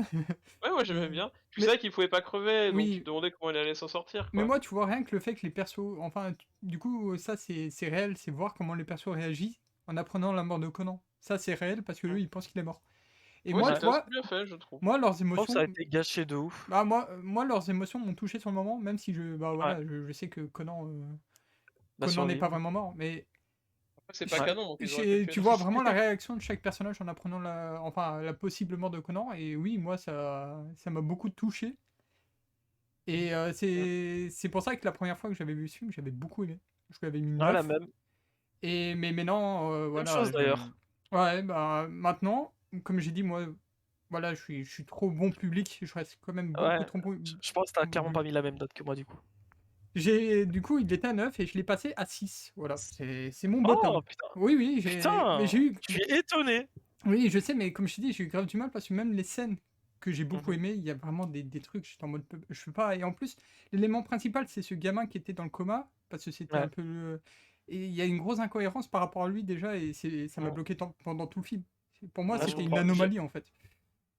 Ouais, moi j'aimais Mais, bien. Tu mais savais qu'il pouvait pas crever, donc tu te oui, demandais comment il allait s'en sortir, mais quoi. moi, tu vois, rien que le fait que les persos, enfin, du coup, ça c'est réel, c'est voir comment les persos réagissent en apprenant la mort de Conan. Ça, c'est réel parce que eux, Mm. ils pensent qu'il est mort. Et Ouais, moi, Ouais. tu c'était assez vois, bien fait, je trouve. moi, leurs Je trouve que ça a émotions, été gâché de ouf. bah, moi, leurs émotions m'ont touché sur le moment, même si bah, Ouais. voilà, je sais que Conan. Va Conan n'est pas survivre. vraiment mort, mais Après, c'est pas Ouais. canon, donc ils auraient pu le tuer tu dans vois le vraiment la film. réaction de chaque personnage en apprenant la possible mort de Conan, et oui, moi ça m'a beaucoup touché. Et c'est pour ça que la première fois que j'avais vu ce film, j'avais beaucoup aimé. Je lui avais mis Ouais, la 9. même. Mais maintenant, Même voilà, chose d'ailleurs. ouais, bah maintenant, comme j'ai dit, moi, voilà, je suis trop bon public, je reste quand même beaucoup Ouais. trop bon, Je pense que t'as trop bon clairement pas public. mis la même note que moi du coup. Du coup, il était à 9 et je l'ai passé à 6. Voilà, c'est mon bottom. Oh putain. Oui, oui, mais Putain. j'ai eu. Je suis étonné. Oui, je sais, mais comme je t'ai dit, j'ai eu grave du mal parce que même les scènes que j'ai beaucoup Mhm. aimées, il y a vraiment des trucs, j'étais en mode, je peux pas. Et en plus, l'élément principal, c'est ce gamin qui était dans le coma, parce que c'était un Ouais. peu. Et il y a une grosse incohérence par rapport à lui déjà, et ça m'a Mhm. bloqué pendant tout le film. Pour moi, Ouais, je c'était une comprends. anomalie en fait.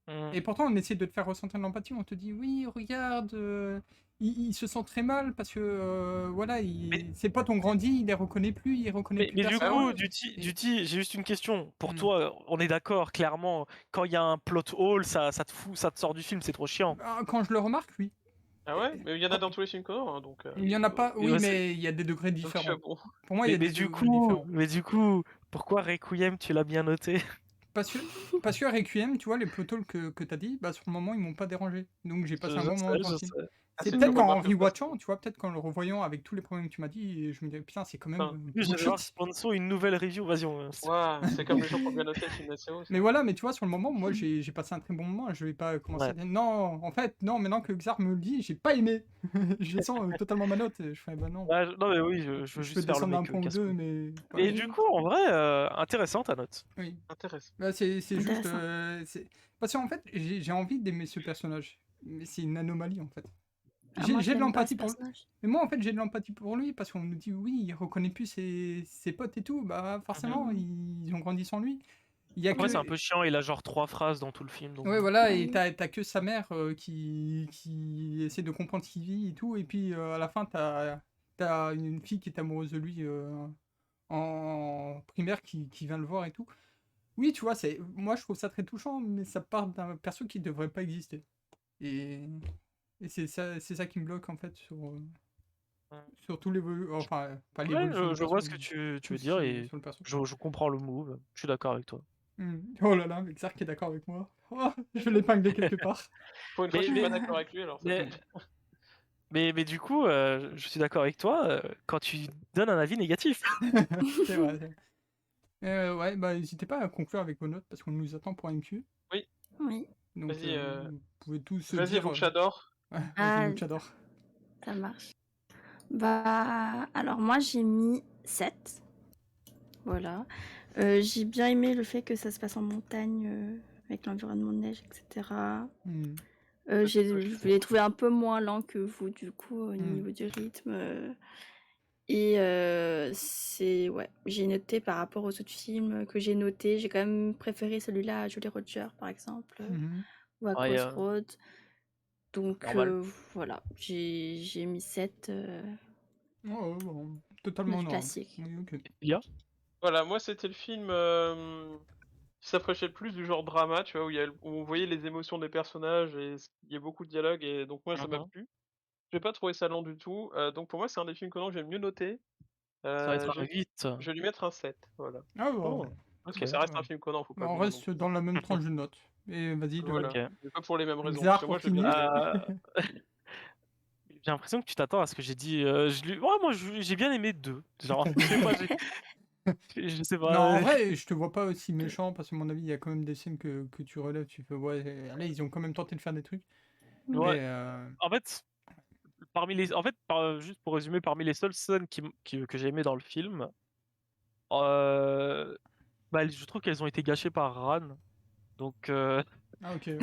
Mhm. Et pourtant, on essaie de te faire ressentir de l'empathie, on te dit, oui, regarde, il se sent très mal parce que, voilà, Mais, ses potes ont grandi, il les reconnaît plus, il reconnaît plus mais du Ah personne. coup, ouais. Et. Duty, j'ai juste une question. Pour Hmm. toi, on est d'accord, clairement, quand il y a un plot hole, ça te fout, ça te sort du film, c'est trop chiant. Ah, quand je le remarque, oui. Ah ouais? Mais il y en a dans tous les films Conan, hein, donc... Il y en a pas, Et oui, ouais, mais il y a des degrés Donc différents. bon. Pour moi, il y a des degrés différents. mais du coup, pourquoi Requiem, tu l'as bien noté? Parce que, parce que Requiem, tu vois, les plot holes que t'as dit, bah sur le moment, ils m'ont pas dérangé. Donc j'ai passé un bon moment devant le Je film. sais. Ah, C'est c'est dur peut-être de le qu'en voir comme ça, rewatchant, tu vois, peut-être qu'en le revoyant avec tous les problèmes que tu m'as dit, je me dis, putain, c'est quand même Enfin, Oui, je vais voir bullshit. sponsor une nouvelle review, vas-y. ouah, c'est comme les gens qui ont bien noté le film d'Asero, Mais ça. voilà, mais tu vois, sur le moment, moi, j'ai passé un très bon moment. Je vais pas commencer à Ouais. dire, non, en fait, non, maintenant que Xar me le dit, j'ai pas aimé. Je sens totalement ma note. Et je fais, bah non. Ouais, non, mais oui, je veux Je peux juste faire le descendre d'un mec point ou deux, casse-couille. mais voilà. Mais du Oui, coup, en vrai, intéressant ta note. Oui. Intéressant. Bah, c'est juste. intéressant. Parce qu'en fait, j'ai envie d'aimer ce personnage. Mais c'est une anomalie en fait. Ah, moi, je J'ai de l'aime pas ce l'empathie pour lui. personnage. Mais moi, en fait, j'ai de l'empathie pour lui parce qu'on nous dit oui, il reconnaît plus ses potes et tout. Bah, forcément, Mhm. ils ont grandi sans lui. Il y a Après, c'est un que. peu chiant, il a genre 3 phrases dans tout le film, donc Ouais, bon. voilà, Bah et oui. t'as que sa mère qui essaie de comprendre ce qu'il vit et tout. Et puis à la fin, t'as une fille qui est amoureuse de lui en primaire qui vient le voir et tout. Oui, tu vois, moi je trouve ça très touchant, mais ça part d'un perso qui devrait pas exister. Et, et c'est ça qui me bloque en fait sur tout l'évolution, enfin pas Ouais, l'évolution du je perso, vois ce mais que tu tout veux ce dire qui est et sur le perso. je comprends le move, je suis d'accord avec toi. Oh là là, mais Xark est d'accord avec moi. Oh, je vais l'épingler quelque part. Pour une fois, Mais, je suis mais, pas d'accord avec lui, alors ça mais, tombe bien. mais du coup, je suis d'accord avec toi quand tu donnes un avis négatif. C'est vrai. Ouais, bah n'hésitez pas à conclure avec vos notes parce qu'on nous attend pour MQ. Oui, Oui. Donc vas-y, vous pouvez tous vas-y, dire. Luchador. Vas-y, Ah, Luchador. ça marche. Bah, alors moi, j'ai mis 7. Voilà. J'ai bien aimé le fait que ça se passe en montagne, avec l'environnement de neige, etc. Hmm. Je l'ai trouvé un peu moins lent que vous, du coup, au Hmm. niveau du rythme. Et ouais, j'ai noté par rapport aux autres films que j'ai notés, j'ai quand même préféré celui-là à Jolly Roger, par exemple, Mhm. ou à Ouais, Crossroads. Donc normal. voilà, j'ai mis 7, Oh, bon, totalement note honorable. classique. Oui, ok. Il y a Voilà, moi c'était le film s'approchait plus du genre drama, tu vois, où on voyait les émotions des personnages et il y a beaucoup de dialogue et donc moi ça m'a Mhm. plu. J'ai pas trouvé ça lent du tout, donc pour moi c'est un des films Conan que j'ai le mieux noté. Ça va être un Je 8. je vais lui mettre un 7, voilà. Ah bah, Oh, Parce ok, que ça reste un film Conan, faut pas bah, on abuser non reste plus. dans la même tranche de notes. Et vas-y, Voilà, ok. mais pas pour les mêmes raisons, parce Xar que pour moi je l'ai bien finir. aimé. J'ai l'impression que tu t'attends à ce que j'ai dit. Ouais, moi, j'ai bien aimé 2. Genre, je sais pas, je sais Non, en pas. vrai, je te vois pas aussi méchant parce que, à mon avis, il y a quand même des scènes que tu relèves. Tu fais, ouais, là, ils ont quand même tenté de faire des trucs. Ouais, Mais, en fait, juste pour résumer, parmi les seules scènes que j'ai aimées dans le film, euh, bah, je trouve qu'elles ont été gâchées par Ran. Donc, ah, ok, ouais.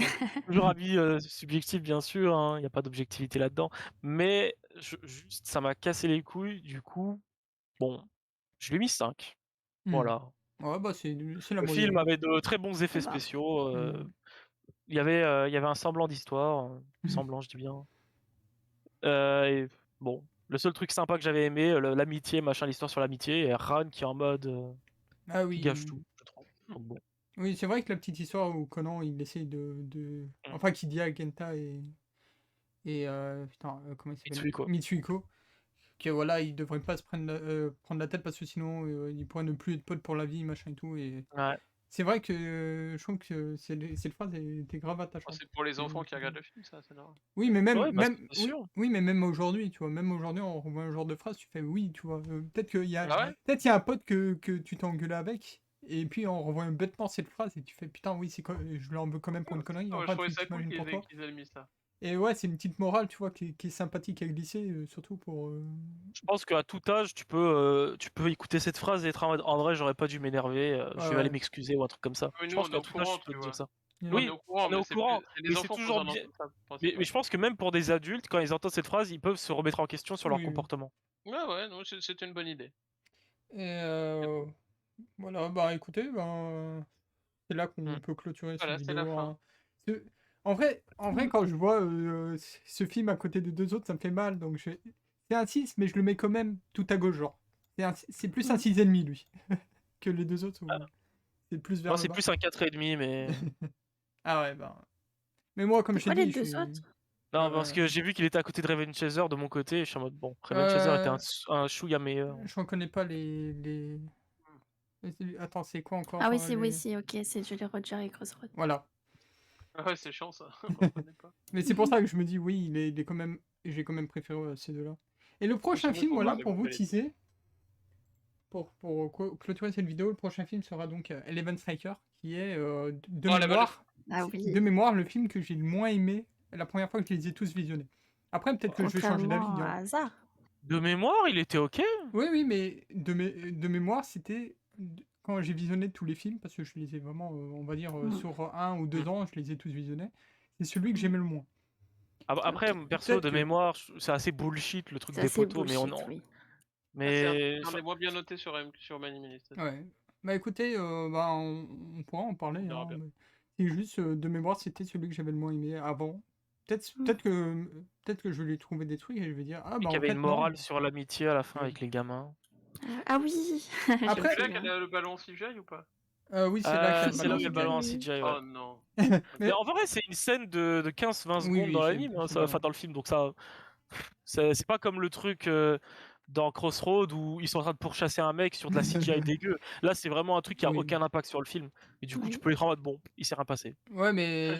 toujours avis subjectif, bien sûr, hein, il n'y a pas d'objectivité là-dedans. Mais juste, ça m'a cassé les couilles. Du coup, bon, je lui ai mis 5. Hmm. Voilà. Ouais, bah, c'est la Le film moyenne. avait de très bons effets Ça va. spéciaux. Hmm. Il y avait un semblant d'histoire. Semblant, je dis bien. Et bon, le seul truc sympa que j'avais aimé, l'amitié, machin, l'histoire sur l'amitié, et Ran qui est en mode. Ah Qui gâche oui. tout, je trouve. Donc bon. Oui, c'est vrai que la petite histoire où Conan, il essaye Mm. Enfin, qui dit à Genta et putain, comment il s'appelle? Mitsuhiko. Mitsuhiko. Que voilà, il devrait pas se prendre la tête parce que sinon, il pourrait ne plus être pote pour la vie, machin et tout. Et Ouais. c'est vrai que je trouve que cette phrase était grave Oh, attachante. c'est pour les Et- enfants qui regardent le film, ça, c'est normal. Oui, mais même, Ouais, bah même, c'est oui, sûr. oui, mais même aujourd'hui, tu vois, même aujourd'hui, on revoit un genre de phrase, tu fais oui, tu vois. Peut-être Ah ouais? peut-être il y a un pote que tu t'es engueulé avec, et puis on revoit bêtement cette phrase et tu fais putain, oui, je lui en veux quand même pour une connerie. Ah ouais, je Enfin, trouvais tu ça cool t'imagines pourquoi. qu'ils aient mis ça. Et ouais, c'est une petite morale, tu vois, qui est sympathique à glisser, surtout pour. Je pense qu'à tout âge, tu peux écouter cette phrase et être en mode en vrai, j'aurais pas dû m'énerver, Ouais, je vais aller ouais. m'excuser ou un truc comme ça. Mais Je nous, pense on est qu'à au tout âge, courant, tu peux tu te dire vois. ça. Il On est Oui, au courant, on est mais au courant, c'est mais les c'est enfants toujours posent un bien. insultable, Mais principalement. je pense que même pour des adultes, quand ils entendent cette phrase, ils peuvent se remettre en question sur leur Oui, oui. comportement. Ouais, ouais, non, c'est une bonne idée. Et voilà, bah écoutez, ben, c'est là qu'on Mm. peut clôturer cette Voilà, c'est la vidéo, fin. hein. Ce- En vrai, quand je vois ce film à côté de deux autres, ça me fait mal. Donc c'est un 6, mais je le mets quand même tout à gauche, genre. C'est plus un Mm. 6,5, lui, que les deux autres. Ah, C'est plus vers moi, le c'est bas. plus un 4,5, mais. Ah ouais, ben. Mais moi, comme C'est je t'ai quoi les dit, je deux suis. autres? Non, parce euh, que j'ai vu qu'il était à côté de Raven Chaser de mon côté, et je suis en mode bon, Raven Chaser était euh, un chouïa meilleur. je reconnais pas les. Attends, c'est quoi encore Ah oui, les... c'est ok, c'est Julie Roger et Crossroad. Voilà. Ah ouais, c'est chiant ça, on reconnaît pas. Mais c'est pour ça que je me dis, oui, il est quand même. J'ai quand même préféré ces deux-là. Et le prochain Sinon, film, faut voilà, voir les pour bons vous qualités. teaser, clôturer cette vidéo, le prochain film sera donc Eleven Striker, qui est de Oh, la bonne. Ah oui. de mémoire le film que j'ai le moins aimé la première fois que je les ai tous visionnés. Après, peut-être que je vais changer d'avis. Contrairement Hein. à Hasard. De mémoire, il était ok. Oui, oui, mais de mémoire, c'était quand j'ai visionné tous les films, parce que je les ai vraiment, on va dire, Mm. sur 1 ou 2 Mm. ans, je les ai tous visionnés. C'est celui que j'aimais le moins. Après, Ok. perso, Peut-être de que. mémoire, c'est assez bullshit le truc C'est des assez poteaux, mais bullshit, oui. Ah, c'est Mais un des moins bien notés sur Minimalist. Ouais. Bah écoutez, bah, on pourra en parler. On verra Hein, bien. mais c'est juste, de mémoire, c'était celui que j'avais le moins aimé avant. Peut-être Mm. peut-être que je vais lui trouver des trucs et je vais dire, ah et bah qu'il y en avait une fait non. morale sur l'amitié à la fin Oui. avec les gamins. Ah oui. Je Après- me C'est là souviens. qu'elle a le ballon CGI ou pas? Oui, c'est là qu'il y a le C'est là ballon où il y a le CGI. ballon en Oui. CGI, ouais. Oh non. Mais Mais en vrai, c'est une scène de 15-20 oui, secondes oui, dans l'anime, hein, c'est pas enfin dans le film, donc ça, c'est pas comme le truc dans Crossroad où ils sont en train de pourchasser un mec sur de la CGI dégueu. Là, c'est vraiment un truc qui a Oui. aucun impact sur le film. Et du coup, tu Oui. peux être en mode bon, il s'est rien passé. Ouais, mais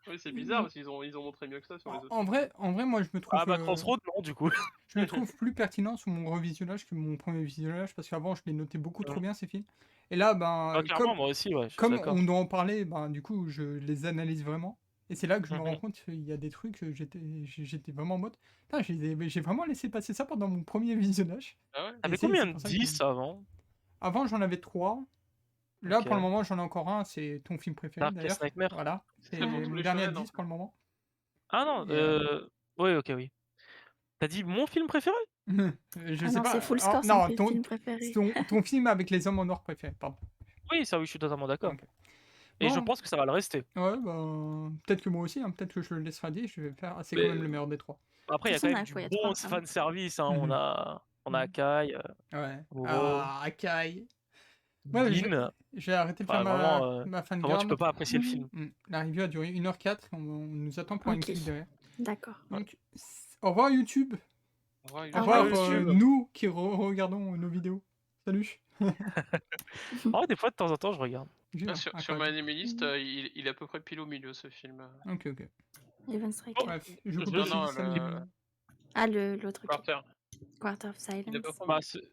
Oui, c'est bizarre parce qu'ils ont montré mieux que ça sur les autres. en vrai, moi je me trouve Ah bah Crossroad, non, du coup. je me trouve plus pertinent sur mon revisionnage que mon premier visionnage parce qu'avant je les notais beaucoup trop bien ces films. Et là, ben, Ah, clairement, moi aussi, ouais, je suis comme d'accord. on doit en parler, ben, du coup, je les analyse vraiment. Et c'est là que je me Mhm. rends compte qu'il y a des trucs, j'étais vraiment en mode. Putain, j'ai vraiment laissé passer ça pendant mon premier visionnage. Ah ouais? Et T'avais c'est combien de pour ça que 10 avant? avant, j'en avais 3. Là, Ok. pour le moment, j'en ai encore un. C'est ton film préféré, Darkest d'ailleurs. Nightmare. Voilà. C'est Pour tous mon les dernier à shonen, en 10 pour le moment. Ah non, Et, ouais, ok, oui. T'as dit mon film préféré? je Ah sais non, pas. c'est Full Alors, Score, son non, film préféré. ton film avec les hommes en or préféré, pardon. Oui, ça, oui, je suis totalement d'accord. Ok. Et je Bon. pense que ça va le rester. Ouais, bah, peut-être que moi aussi, hein, peut-être que je le laisserai dire, je vais faire, ah, c'est quand Mais même le meilleur des 3. après, il y a quand Personne même n'a du quoi, il y a bon 3. fan service. Hein. On a Mhm. Akai, Ouais. Goro. Ah, Akai. Ouais, Lynn, j'ai arrêté de faire Enfin, ma, vraiment, ma fan vraiment, tu peux pas apprécier le Mhm. film. La review a duré 1h04, on nous attend pour une Ok. critique derrière. D'accord. Donc, au revoir YouTube. Au revoir, Au Au revoir, revoir YouTube. nous qui regardons nos vidéos. Salut. Oh, des fois, de temps en temps, je regarde. J'ai- Sur incroyable. ma enemy list, il est à peu près pile au milieu ce film. Ok. Evans Striker. Bref, je Je coupe sais, ici. non, Salut. Ah, l'autre truc. Quarter. Quarter of Il est à peu Silence. près au Bah, milieu. c'est